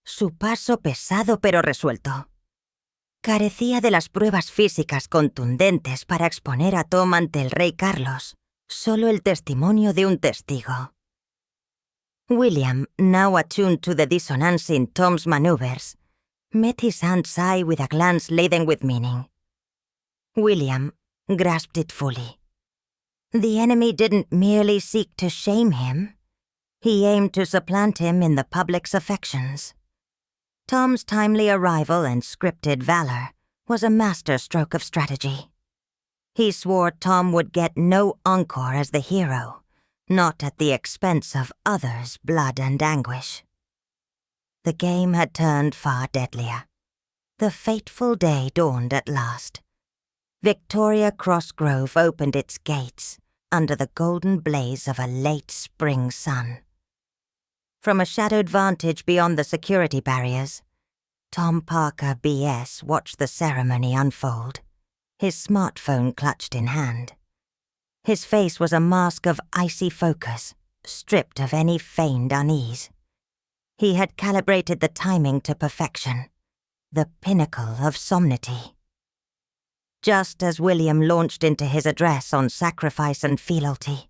su paso pesado pero resuelto. Carecía de las pruebas físicas contundentes para exponer a Tom ante el rey Carlos, solo el testimonio de un testigo. William, now attuned to the dissonance in Tom's maneuvers, met his aunt's eye with a glance laden with meaning. William grasped it fully. The enemy didn't merely seek to shame him. He aimed to supplant him in the public's affections. Tom's timely arrival and scripted valor was a masterstroke of strategy. He swore Tom would get no encore as the hero, not at the expense of others' blood and anguish. The game had turned far deadlier. The fateful day dawned at last. Victoria Cross Grove opened its gates under the golden blaze of a late spring sun. From a shadowed vantage beyond the security barriers, Tom Parker B.S. watched the ceremony unfold, his smartphone clutched in hand. His face was a mask of icy focus, stripped of any feigned unease. He had calibrated the timing to perfection, the pinnacle of solemnity. Just as William launched into his address on sacrifice and fealty,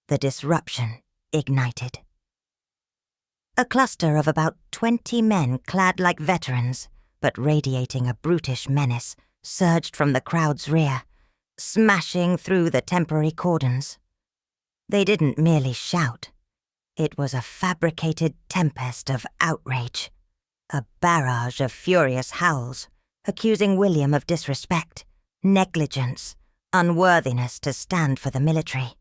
the disruption ignited. A cluster of about 20 men clad like veterans, but radiating a brutish menace, surged from the crowd's rear, smashing through the temporary cordons. They didn't merely shout. It was a fabricated tempest of outrage, a barrage of furious howls, accusing William of disrespect, negligence, unworthiness to stand for the military.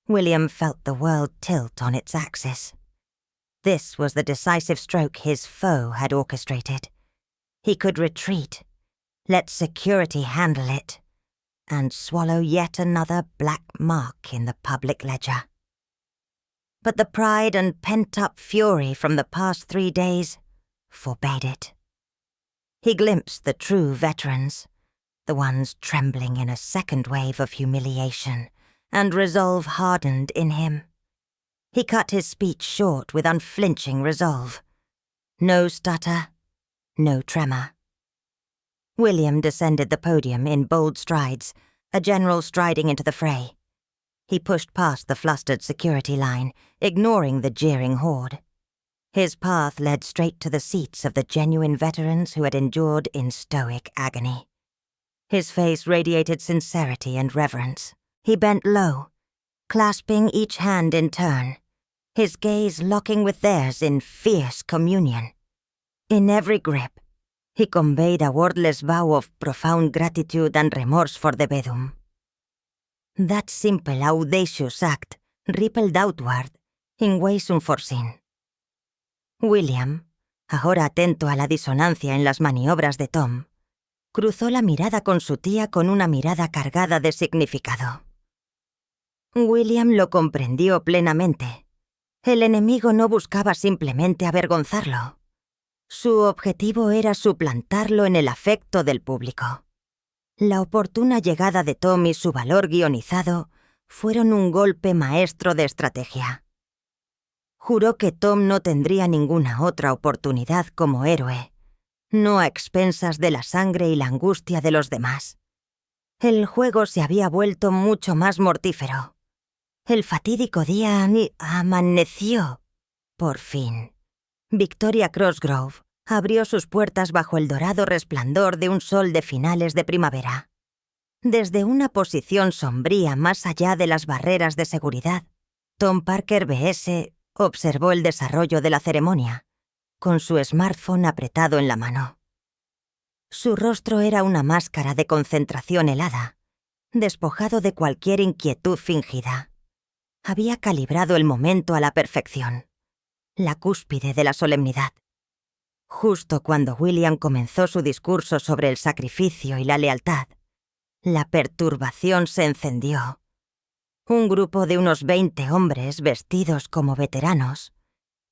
William felt the world tilt on its axis. This was the decisive stroke his foe had orchestrated. He could retreat, let security handle it, and swallow yet another black mark in the public ledger. But the pride and pent-up fury from the past 3 days forbade it. He glimpsed the true veterans, the ones trembling in a second wave of humiliation, and resolve hardened in him. He cut his speech short with unflinching resolve. No stutter, no tremor. William descended the podium in bold strides, a general striding into the fray. He pushed past the flustered security line, ignoring the jeering horde. His path led straight to the seats of the genuine veterans who had endured in stoic agony. His face radiated sincerity and reverence. He bent low, clasping each hand in turn, his gaze locking with theirs in fierce communion. In every grip, he conveyed a wordless vow of profound gratitude and remorse for the Bedouin. That simple, audacious act rippled outward in ways unforeseen. William, ahora atento a la disonancia en las maniobras de Tom, cruzó la mirada con su tía con una mirada cargada de significado. William lo comprendió plenamente. El enemigo no buscaba simplemente avergonzarlo. Su objetivo era suplantarlo en el afecto del público. La oportuna llegada de Tom y su valor guionizado fueron un golpe maestro de estrategia. Juró que Tom no tendría ninguna otra oportunidad como héroe, no a expensas de la sangre y la angustia de los demás. El juego se había vuelto mucho más mortífero. El fatídico día amaneció. Por fin. Victoria Crossgrove abrió sus puertas bajo el dorado resplandor de un sol de finales de primavera. Desde una posición sombría más allá de las barreras de seguridad, Tom Parker B.S. observó el desarrollo de la ceremonia, con su smartphone apretado en la mano. Su rostro era una máscara de concentración helada, despojado de cualquier inquietud fingida. Había calibrado el momento a la perfección, la cúspide de la solemnidad. Justo cuando William comenzó su discurso sobre el sacrificio y la lealtad, la perturbación se encendió. Un grupo de unos 20 hombres vestidos como veteranos,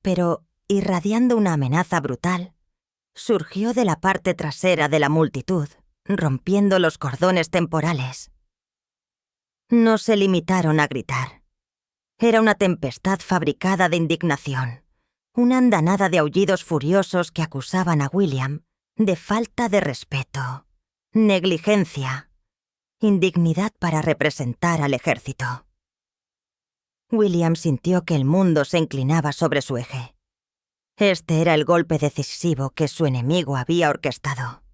pero irradiando una amenaza brutal, surgió de la parte trasera de la multitud, rompiendo los cordones temporales. No se limitaron a gritar. Era una tempestad fabricada de indignación, una andanada de aullidos furiosos que acusaban a William de falta de respeto, negligencia, indignidad para representar al ejército. William sintió que el mundo se inclinaba sobre su eje. Este era el golpe decisivo que su enemigo había orquestado.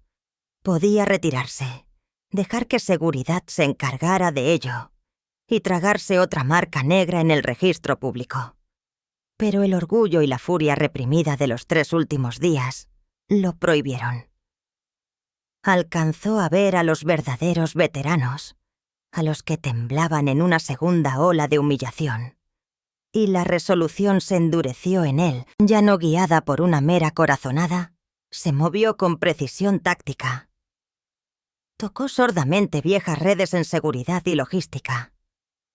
Podía retirarse, dejar que seguridad se encargara de ello y tragarse otra marca negra en el registro público. Pero el orgullo y la furia reprimida de los 3 últimos días lo prohibieron. Alcanzó a ver a los verdaderos veteranos, a los que temblaban en una segunda ola de humillación. Y la resolución se endureció en él, ya no guiada por una mera corazonada, se movió con precisión táctica. Tocó sordamente viejas redes en seguridad y logística,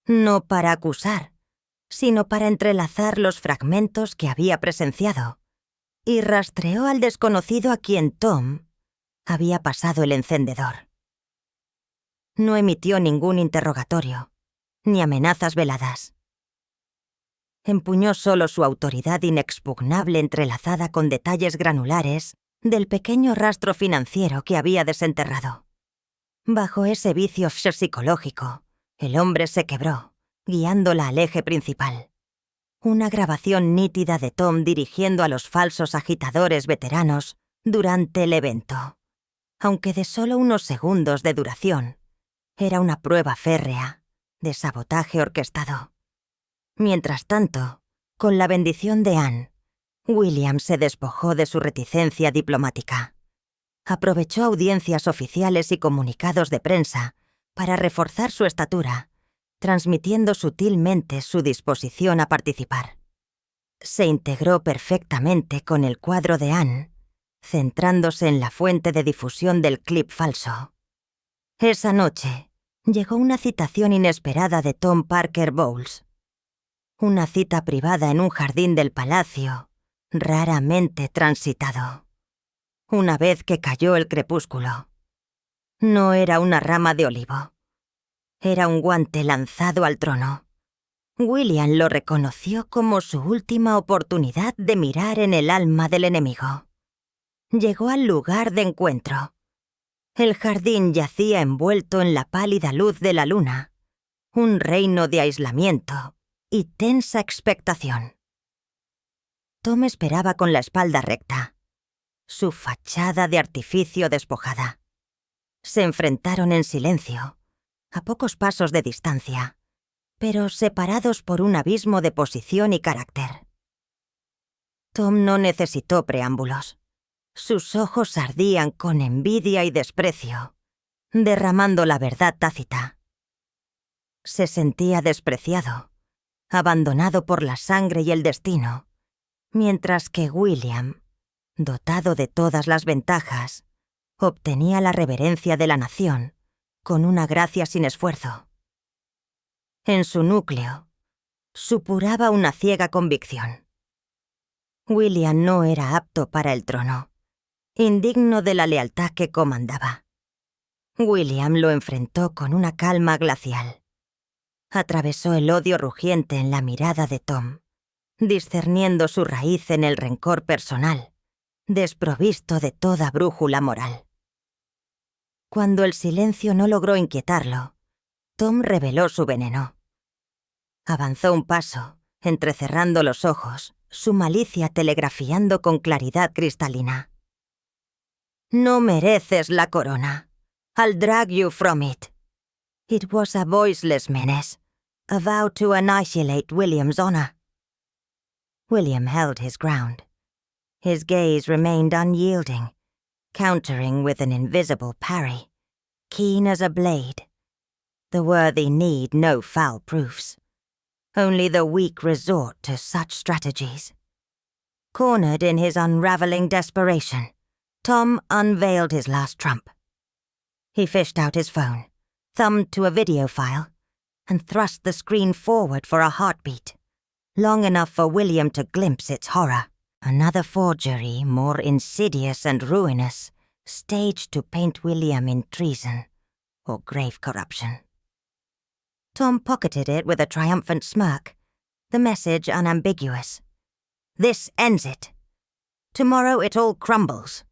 no para acusar, sino para entrelazar los fragmentos que había presenciado, y rastreó al desconocido a quien Tom había pasado el encendedor. No emitió ningún interrogatorio, ni amenazas veladas. Empuñó solo su autoridad inexpugnable entrelazada con detalles granulares del pequeño rastro financiero que había desenterrado. Bajo ese vicio psicológico, el hombre se quebró, guiándola al eje principal. Una grabación nítida de Tom dirigiendo a los falsos agitadores veteranos durante el evento. Aunque de solo unos segundos de duración, era una prueba férrea de sabotaje orquestado. Mientras tanto, con la bendición de Anne, William se despojó de su reticencia diplomática. Aprovechó audiencias oficiales y comunicados de prensa para reforzar su estatura, transmitiendo sutilmente su disposición a participar. Se integró perfectamente con el cuadro de Anne, centrándose en la fuente de difusión del clip falso. Esa noche llegó una citación inesperada de Tom Parker Bowles. Una cita privada en un jardín del palacio, raramente transitado. Una vez que cayó el crepúsculo. No era una rama de olivo. Era un guante lanzado al trono. William lo reconoció como su última oportunidad de mirar en el alma del enemigo. Llegó al lugar de encuentro. El jardín yacía envuelto en la pálida luz de la luna, un reino de aislamiento y tensa expectación. Tom esperaba con la espalda recta, su fachada de artificio despojada. Se enfrentaron en silencio, a pocos pasos de distancia, pero separados por un abismo de posición y carácter. Tom no necesitó preámbulos. Sus ojos ardían con envidia y desprecio, derramando la verdad tácita. Se sentía despreciado, abandonado por la sangre y el destino, mientras que William, dotado de todas las ventajas, obtenía la reverencia de la nación con una gracia sin esfuerzo. En su núcleo, supuraba una ciega convicción. William no era apto para el trono, indigno de la lealtad que comandaba. William lo enfrentó con una calma glacial. Atravesó el odio rugiente en la mirada de Tom, discerniendo su raíz en el rencor personal, desprovisto de toda brújula moral. Cuando el silencio no logró inquietarlo, Tom reveló su veneno. Avanzó un paso, entrecerrando los ojos, su malicia telegrafiando con claridad cristalina. No mereces la corona. I'll drag you from it. It was a voiceless menace, a vow to annihilate William's honor. William held his ground. His gaze remained unyielding, countering with an invisible parry, keen as a blade. The worthy need no foul proofs. Only the weak resort to such strategies. Cornered in his unraveling desperation, Tom unveiled his last trump. He fished out his phone, thumbed to a video file, and thrust the screen forward for a heartbeat, long enough for William to glimpse its horror. Another forgery, more insidious and ruinous, staged to paint William in treason or grave corruption. Tom pocketed it with a triumphant smirk, the message unambiguous. This ends it. Tomorrow it all crumbles.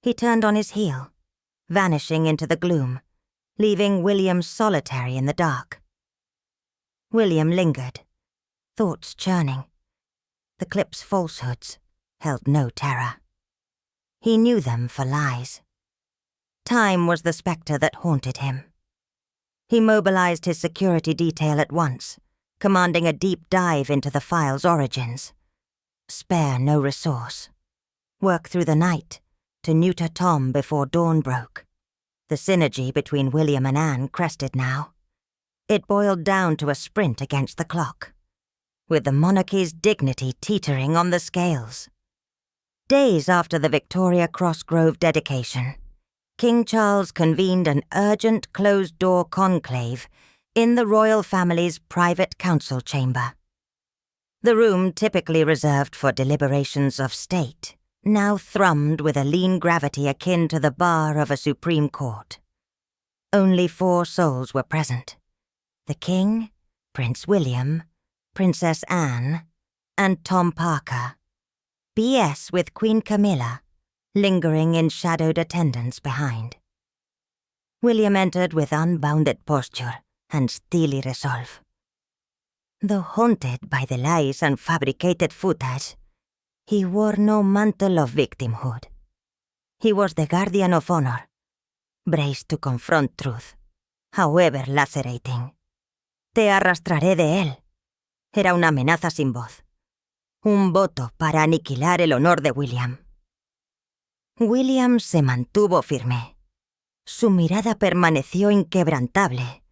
He turned on his heel, vanishing into the gloom, leaving William solitary in the dark. William lingered, thoughts churning. The clip's falsehoods held no terror. He knew them for lies. Time was the spectre that haunted him. He mobilized his security detail at once, commanding a deep dive into the file's origins. Spare no resource. Work through the night to neuter Tom before dawn broke. The synergy between William and Anne crested now. It boiled down to a sprint against the clock, with the monarchy's dignity teetering on the scales. Days after the Victoria Cross Grove dedication, King Charles convened an urgent closed-door conclave in the royal family's private council chamber. The room typically reserved for deliberations of state now thrummed with a lean gravity akin to the bar of a Supreme Court. Only 4 souls were present: the King, Prince William, Princess Anne, and Tom Parker. BS with Queen Camilla, lingering in shadowed attendance behind. William entered with unbounded posture and steely resolve. Though haunted by the lies and fabricated footage, he wore no mantle of victimhood. He was the guardian of honor, braced to confront truth, however lacerating. Te arrastraré de él. Era una amenaza sin voz. Un voto para aniquilar el honor de William. William se mantuvo firme. Su mirada permaneció inquebrantable,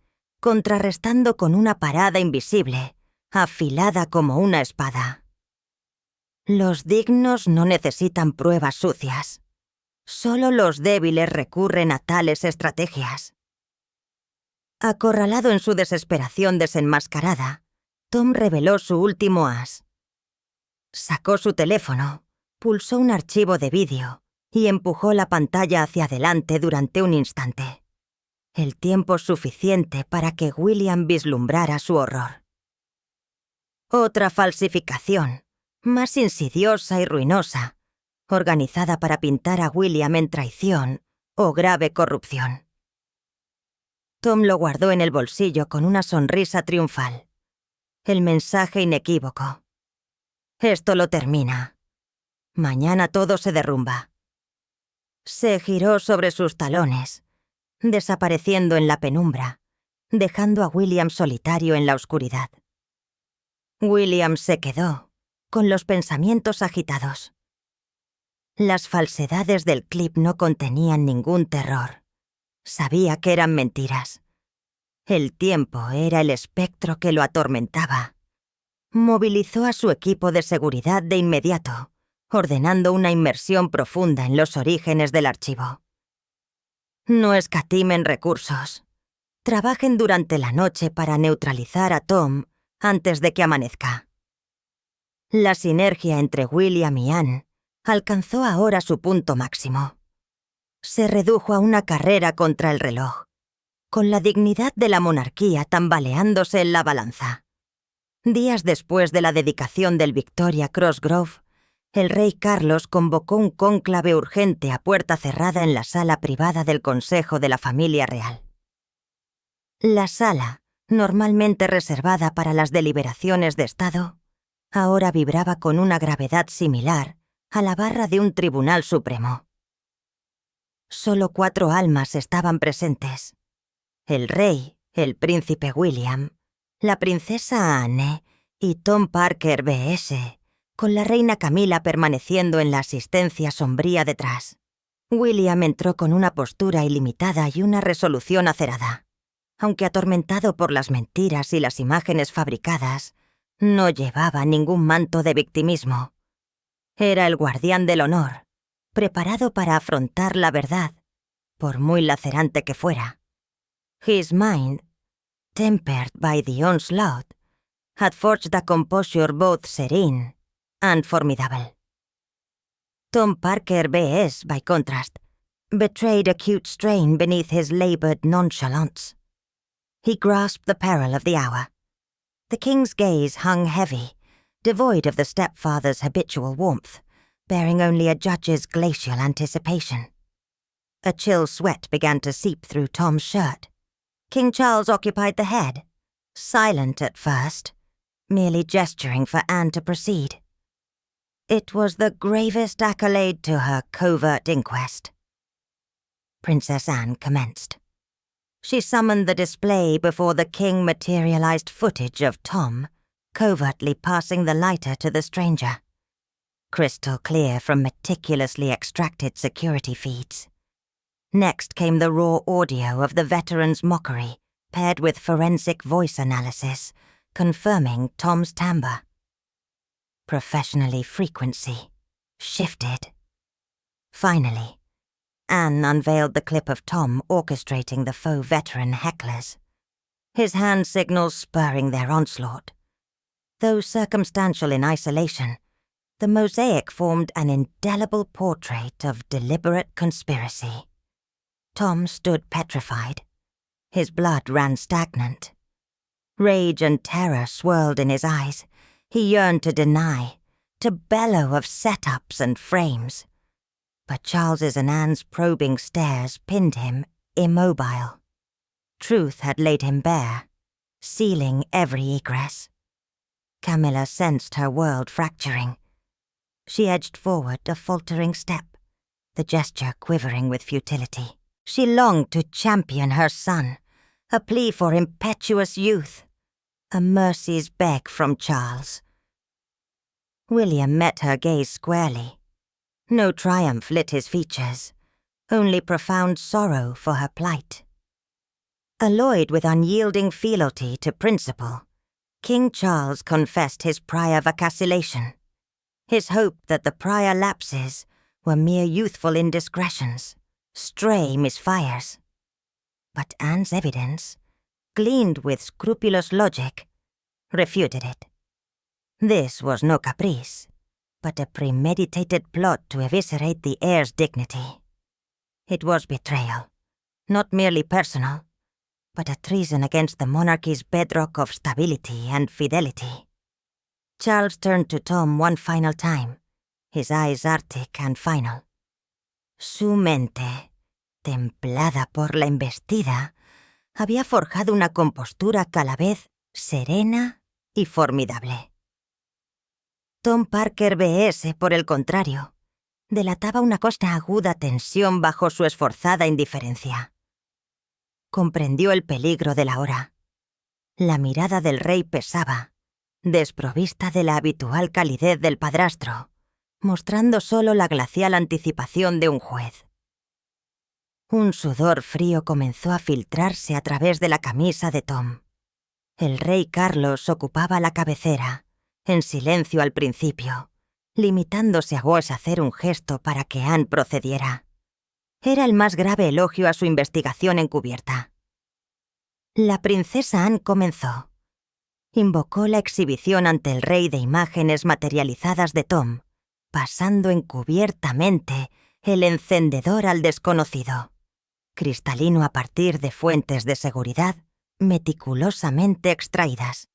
contrarrestando con una parada invisible, afilada como una espada. Los dignos no necesitan pruebas sucias. Solo los débiles recurren a tales estrategias. Acorralado en su desesperación desenmascarada, Tom reveló su último as. Sacó su teléfono, pulsó un archivo de vídeo y empujó la pantalla hacia adelante durante un instante. El tiempo suficiente para que William vislumbrara su horror. Otra falsificación, más insidiosa y ruinosa, organizada para pintar a William en traición o grave corrupción. Tom lo guardó en el bolsillo con una sonrisa triunfal. El mensaje inequívoco. Esto lo termina. Mañana todo se derrumba. Se giró sobre sus talones, desapareciendo en la penumbra, dejando a William solitario en la oscuridad. William se quedó, con los pensamientos agitados. Las falsedades del clip no contenían ningún terror. Sabía que eran mentiras. El tiempo era el espectro que lo atormentaba. Movilizó a su equipo de seguridad de inmediato, ordenando una inmersión profunda en los orígenes del archivo. No escatimen recursos. Trabajen durante la noche para neutralizar a Tom antes de que amanezca. La sinergia entre William y Anne alcanzó ahora su punto máximo. Se redujo a una carrera contra el reloj, con la dignidad de la monarquía tambaleándose en la balanza. Días después de la dedicación del Victoria Cross Grove, el rey Carlos convocó un cónclave urgente a puerta cerrada en la sala privada del Consejo de la Familia Real. La sala, normalmente reservada para las deliberaciones de Estado, ahora vibraba con una gravedad similar a la barra de un tribunal supremo. Solo 4 almas estaban presentes: el rey, el príncipe William, la princesa Anne y Tom Parker B.S., con la reina Camila permaneciendo en la asistencia sombría detrás. William entró con una postura ilimitada y una resolución acerada. Aunque atormentado por las mentiras y las imágenes fabricadas, no llevaba ningún manto de victimismo. Era el guardián del honor, preparado para afrontar la verdad, por muy lacerante que fuera. His mind, tempered by the onslaught, had forged a composure both serene and formidable. Tom Parker B.S., by contrast, betrayed acute strain beneath his labored nonchalance. He grasped the peril of the hour. The king's gaze hung heavy, devoid of the stepfather's habitual warmth, bearing only a judge's glacial anticipation. A chill sweat began to seep through Tom's shirt. King Charles occupied the head, silent at first, merely gesturing for Anne to proceed. It was the gravest accolade to her covert inquest. Princess Anne commenced. She summoned the display before the king materialized footage of Tom, covertly passing the lighter to the stranger. Crystal clear from meticulously extracted security feeds. Next came the raw audio of the veteran's mockery, paired with forensic voice analysis, confirming Tom's timbre. Professionally frequency shifted. Finally, Anne unveiled the clip of Tom orchestrating the faux veteran hecklers, his hand signals spurring their onslaught. Though circumstantial in isolation, the mosaic formed an indelible portrait of deliberate conspiracy. Tom stood petrified. His blood ran stagnant. Rage and terror swirled in his eyes. He yearned to deny, to bellow of setups and frames. But Charles's and Anne's probing stares pinned him immobile. Truth had laid him bare, sealing every egress. Camilla sensed her world fracturing. She edged forward a faltering step, the gesture quivering with futility. She longed to champion her son, a plea for impetuous youth, a mercy's beg from Charles. William met her gaze squarely. No triumph lit his features, only profound sorrow for her plight. Alloyed with unyielding fealty to principle, King Charles confessed his prior vacillation, his hope that the prior lapses were mere youthful indiscretions, stray misfires. But Anne's evidence, gleaned with scrupulous logic, refuted it. This was no caprice, but a premeditated plot to eviscerate the heir's dignity. It was betrayal, not merely personal, but a treason against the monarchy's bedrock of stability and fidelity. Charles turned to Tom one final time, his eyes arctic and final. Su mente, templada por la embestida, había forjado una compostura que a la vez serena y formidable. Tom Parker B.S., por el contrario, delataba una aguda tensión bajo su esforzada indiferencia. Comprendió el peligro de la hora. La mirada del rey pesaba, desprovista de la habitual calidez del padrastro, mostrando solo la glacial anticipación de un juez. Un sudor frío comenzó a filtrarse a través de la camisa de Tom. El rey Carlos ocupaba la cabecera, en silencio al principio, limitándose a vos a hacer un gesto para que Anne procediera. Era el más grave elogio a su investigación encubierta. La princesa Anne comenzó. Invocó la exhibición ante el rey de imágenes materializadas de Tom, pasando encubiertamente el encendedor al desconocido, cristalino a partir de fuentes de seguridad meticulosamente extraídas.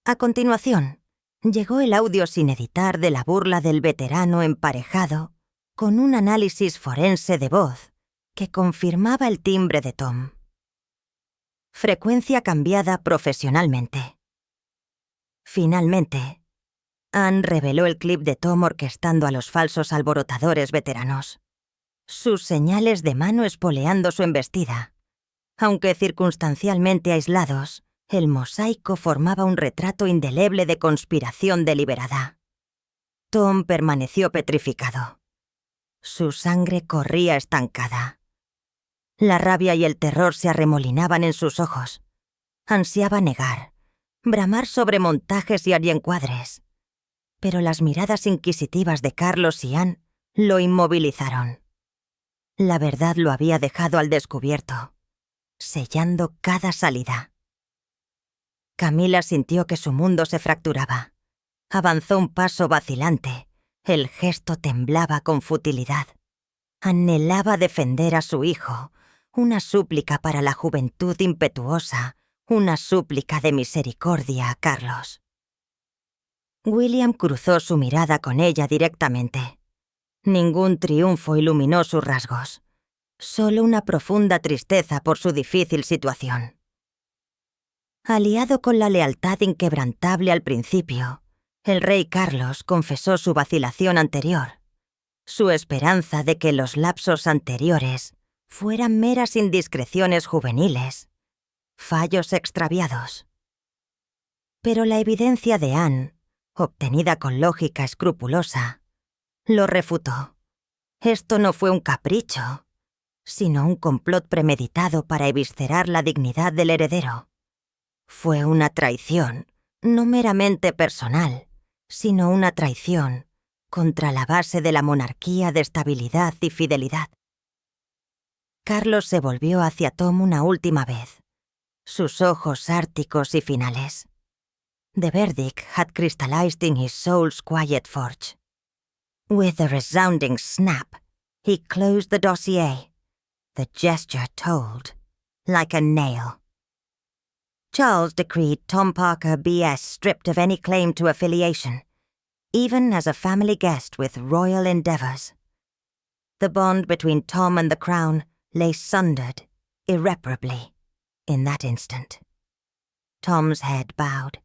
A continuación, llegó el audio sin editar de la burla del veterano emparejado con un análisis forense de voz que confirmaba el timbre de Tom. Frecuencia cambiada profesionalmente. Finalmente, Anne reveló el clip de Tom orquestando a los falsos alborotadores veteranos, sus señales de mano espoleando su embestida. Aunque circunstancialmente aislados, el mosaico formaba un retrato indeleble de conspiración deliberada. Tom permaneció petrificado. Su sangre corría estancada. La rabia y el terror se arremolinaban en sus ojos. Ansiaba negar, bramar sobre montajes y ariencuadres. Pero las miradas inquisitivas de Carlos y Anne lo inmovilizaron. La verdad lo había dejado al descubierto, sellando cada salida. Camila sintió que su mundo se fracturaba. Avanzó un paso vacilante. El gesto temblaba con futilidad. Anhelaba defender a su hijo, una súplica para la juventud impetuosa, una súplica de misericordia a Carlos. William cruzó su mirada con ella directamente. Ningún triunfo iluminó sus rasgos, solo una profunda tristeza por su difícil situación. Aliado con la lealtad inquebrantable al principio, el rey Carlos confesó su vacilación anterior, su esperanza de que los lapsos anteriores fueran meras indiscreciones juveniles, fallos extraviados. Pero la evidencia de Anne, obtenida con lógica escrupulosa, lo refutó. Esto no fue un capricho, sino un complot premeditado para eviscerar la dignidad del heredero. Fue una traición, no meramente personal, sino una traición contra la base de la monarquía de estabilidad y fidelidad. Carlos se volvió hacia Tom una última vez, sus ojos árticos y finales. The verdict had crystallized in his soul's quiet forge. With a resounding snap, he closed the dossier. The gesture told, like a nail. Charles decreed Tom Parker B.S. stripped of any claim to affiliation, even as a family guest with royal endeavors. The bond between Tom and the crown lay sundered, irreparably, in that instant. Tom's head bowed.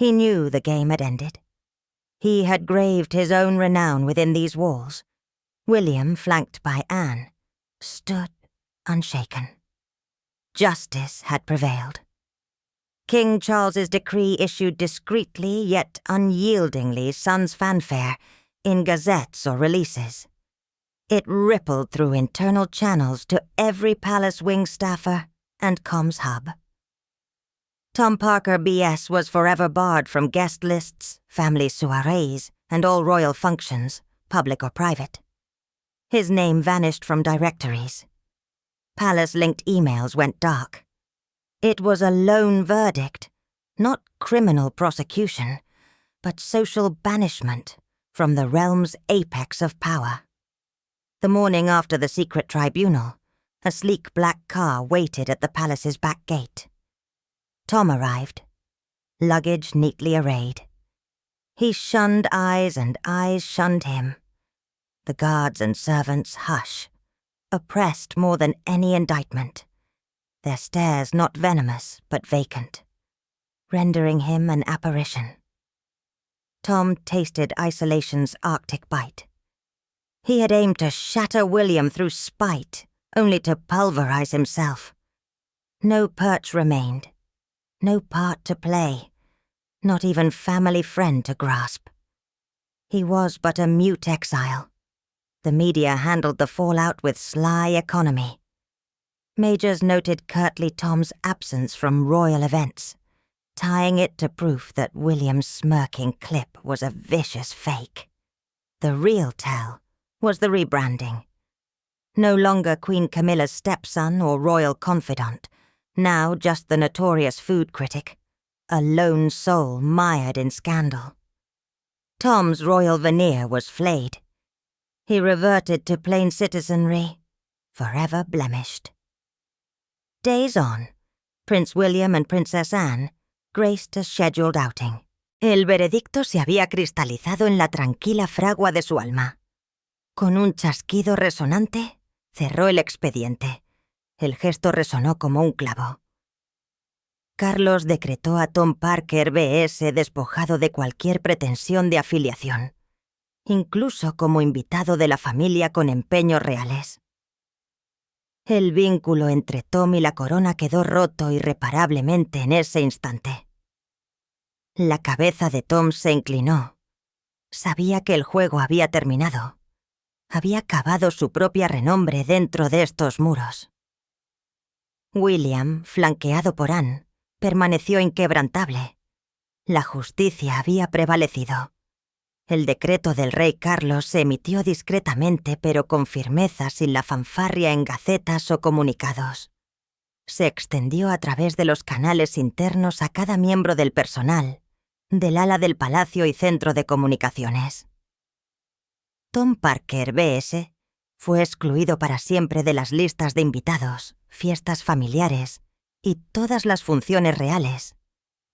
He knew the game had ended. He had graved his own renown within these walls. William, flanked by Anne, stood unshaken. Justice had prevailed. King Charles's decree issued discreetly yet unyieldingly sans fanfare in gazettes or releases. It rippled through internal channels to every palace wing staffer and comms hub. Tom Parker B.S. was forever barred from guest lists, family soirees, and all royal functions, public or private. His name vanished from directories. Palace-linked emails went dark. It was a lone verdict, not criminal prosecution, but social banishment from the realm's apex of power. The morning after the secret tribunal, a sleek black car waited at the palace's back gate. Tom arrived, luggage neatly arrayed. He shunned eyes and eyes shunned him. The guards and servants hush, oppressed more than any indictment, their stares not venomous but vacant, rendering him an apparition. Tom tasted isolation's Arctic bite. He had aimed to shatter William through spite, only to pulverize himself. No perch remained, no part to play, not even family friend to grasp. He was but a mute exile. The media handled the fallout with sly economy. Majors noted curtly Tom's absence from royal events, tying it to proof that William's smirking clip was a vicious fake. The real tell was the rebranding. No longer Queen Camilla's stepson or royal confidant, now just the notorious food critic, a lone soul mired in scandal. Tom's royal veneer was flayed. He reverted to plain citizenry, forever blemished. Days on, Prince William and Princess Anne graced a scheduled outing. El veredicto se había cristalizado en la tranquila fragua de su alma. Con un chasquido resonante, cerró el expediente. El gesto resonó como un clavo. Carlos decretó a Tom Parker B.S. despojado de cualquier pretensión de afiliación, incluso como invitado de la familia con empeños reales. El vínculo entre Tom y la corona quedó roto irreparablemente en ese instante. La cabeza de Tom se inclinó. Sabía que el juego había terminado. Había cavado su propia renombre dentro de estos muros. William, flanqueado por Anne, permaneció inquebrantable. La justicia había prevalecido. El decreto del rey Carlos se emitió discretamente pero con firmeza sin la fanfarria en gacetas o comunicados. Se extendió a través de los canales internos a cada miembro del personal, del ala del palacio y centro de comunicaciones. Tom Parker B.S. fue excluido para siempre de las listas de invitados, fiestas familiares y todas las funciones reales,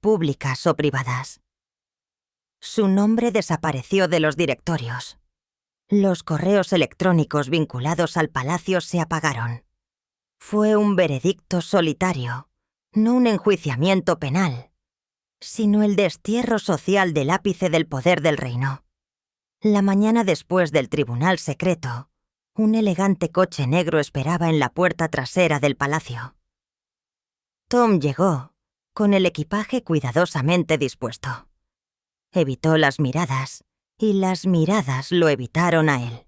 públicas o privadas. Su nombre desapareció de los directorios. Los correos electrónicos vinculados al palacio se apagaron. Fue un veredicto solitario, no un enjuiciamiento penal, sino el destierro social del ápice del poder del reino. La mañana después del tribunal secreto, un elegante coche negro esperaba en la puerta trasera del palacio. Tom llegó, con el equipaje cuidadosamente dispuesto. Evitó las miradas, y las miradas lo evitaron a él.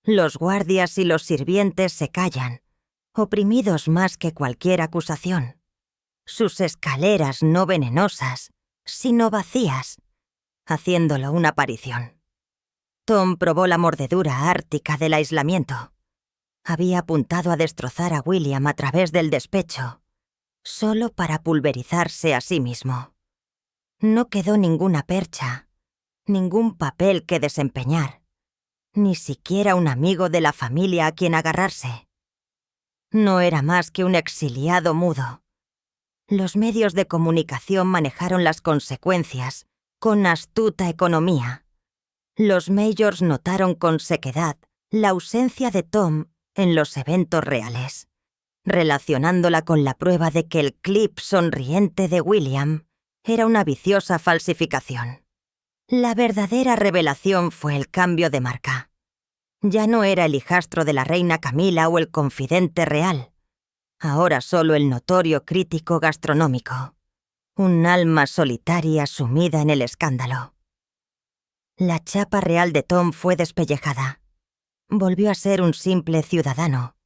Los guardias y los sirvientes se callan, oprimidos más que cualquier acusación. Sus escaleras no venenosas, sino vacías, haciéndolo una aparición. Tom probó la mordedura ártica del aislamiento. Había apuntado a destrozar a William a través del despecho, solo para pulverizarse a sí mismo. No quedó ninguna percha, ningún papel que desempeñar, ni siquiera un amigo de la familia a quien agarrarse. No era más que un exiliado mudo. Los medios de comunicación manejaron las consecuencias con astuta economía. Los majors notaron con sequedad la ausencia de Tom en los eventos reales, relacionándola con la prueba de que el clip sonriente de William era una viciosa falsificación. La verdadera revelación fue el cambio de marca. Ya no era el hijastro de la reina Camila o el confidente real. Ahora solo el notorio crítico gastronómico. Un alma solitaria sumida en el escándalo. La chapa real de Tom fue despellejada. Volvió a ser un simple ciudadano,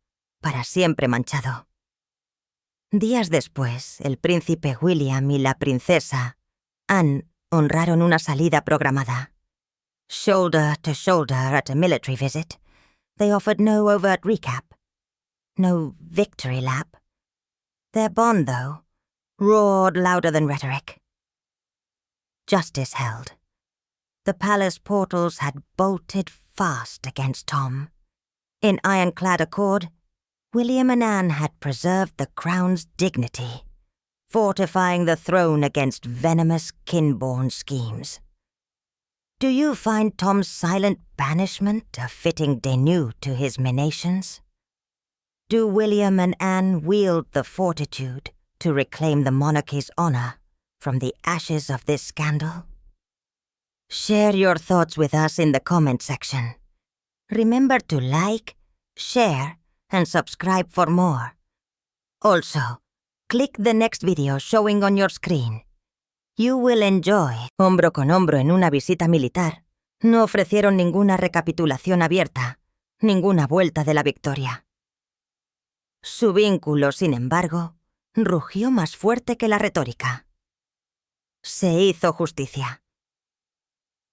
para siempre manchado. Días después, el príncipe William y la princesa Anne honraron una salida programada. Shoulder to shoulder at a military visit, they offered no overt recap, no victory lap. Their bond, though, roared louder than rhetoric. Justice held. The palace portals had bolted fast against Tom. In ironclad accord, William and Anne had preserved the crown's dignity, fortifying the throne against venomous kin-born schemes. Do you find Tom's silent banishment a fitting denouement to his menations? Do William and Anne wield the fortitude to reclaim the monarchy's honor from the ashes of this scandal? Share your thoughts with us in the comment section. Remember to like, share, and subscribe for more. Also, click the next video showing on your screen. You will enjoy. Hombro con hombro en una visita militar. No ofrecieron ninguna recapitulación abierta, ninguna vuelta de la victoria. Su vínculo, sin embargo, rugió más fuerte que la retórica. Se hizo justicia.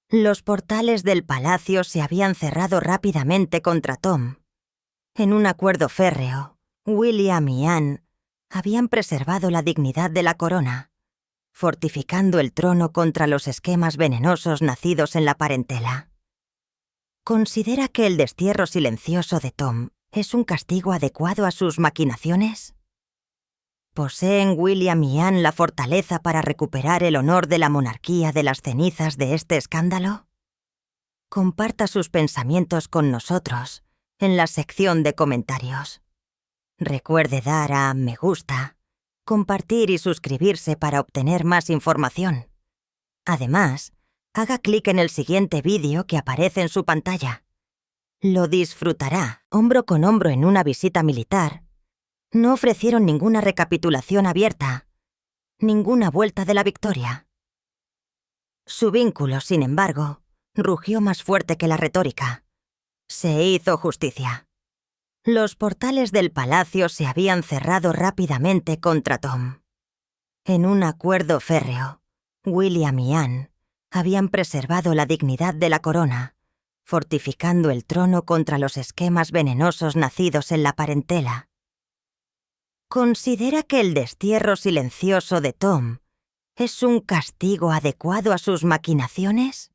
Los portales del palacio se habían cerrado rápidamente contra Tom. En un acuerdo férreo, William y Anne habían preservado la dignidad de la corona, fortificando el trono contra los esquemas venenosos nacidos en la parentela. ¿Considera que el destierro silencioso de Tom es un castigo adecuado a sus maquinaciones? ¿Poseen William y Anne la fortaleza para recuperar el honor de la monarquía de las cenizas de este escándalo? Comparta sus pensamientos con nosotros en la sección de comentarios. Recuerde dar a me gusta, compartir y suscribirse para obtener más información. Además, haga clic en el siguiente vídeo que aparece en su pantalla. Lo disfrutará. Hombro con hombro en una visita militar. No ofrecieron ninguna recapitulación abierta, ninguna vuelta de la victoria. Su vínculo, sin embargo, rugió más fuerte que la retórica. Se hizo justicia. Los portales del palacio se habían cerrado rápidamente contra Tom. En un acuerdo férreo, William y Anne habían preservado la dignidad de la corona, fortificando el trono contra los esquemas venenosos nacidos en la parentela. ¿Considera que el destierro silencioso de Tom es un castigo adecuado a sus maquinaciones?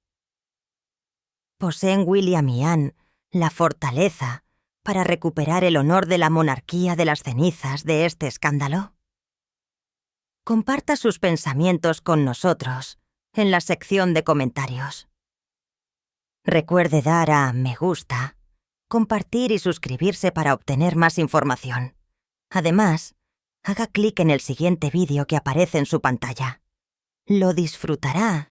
¿Poseen William y Anne la fortaleza para recuperar el honor de la monarquía de las cenizas de este escándalo? Comparta sus pensamientos con nosotros en la sección de comentarios. Recuerde dar a me gusta, compartir y suscribirse para obtener más información. Además, haga clic en el siguiente vídeo que aparece en su pantalla. Lo disfrutará.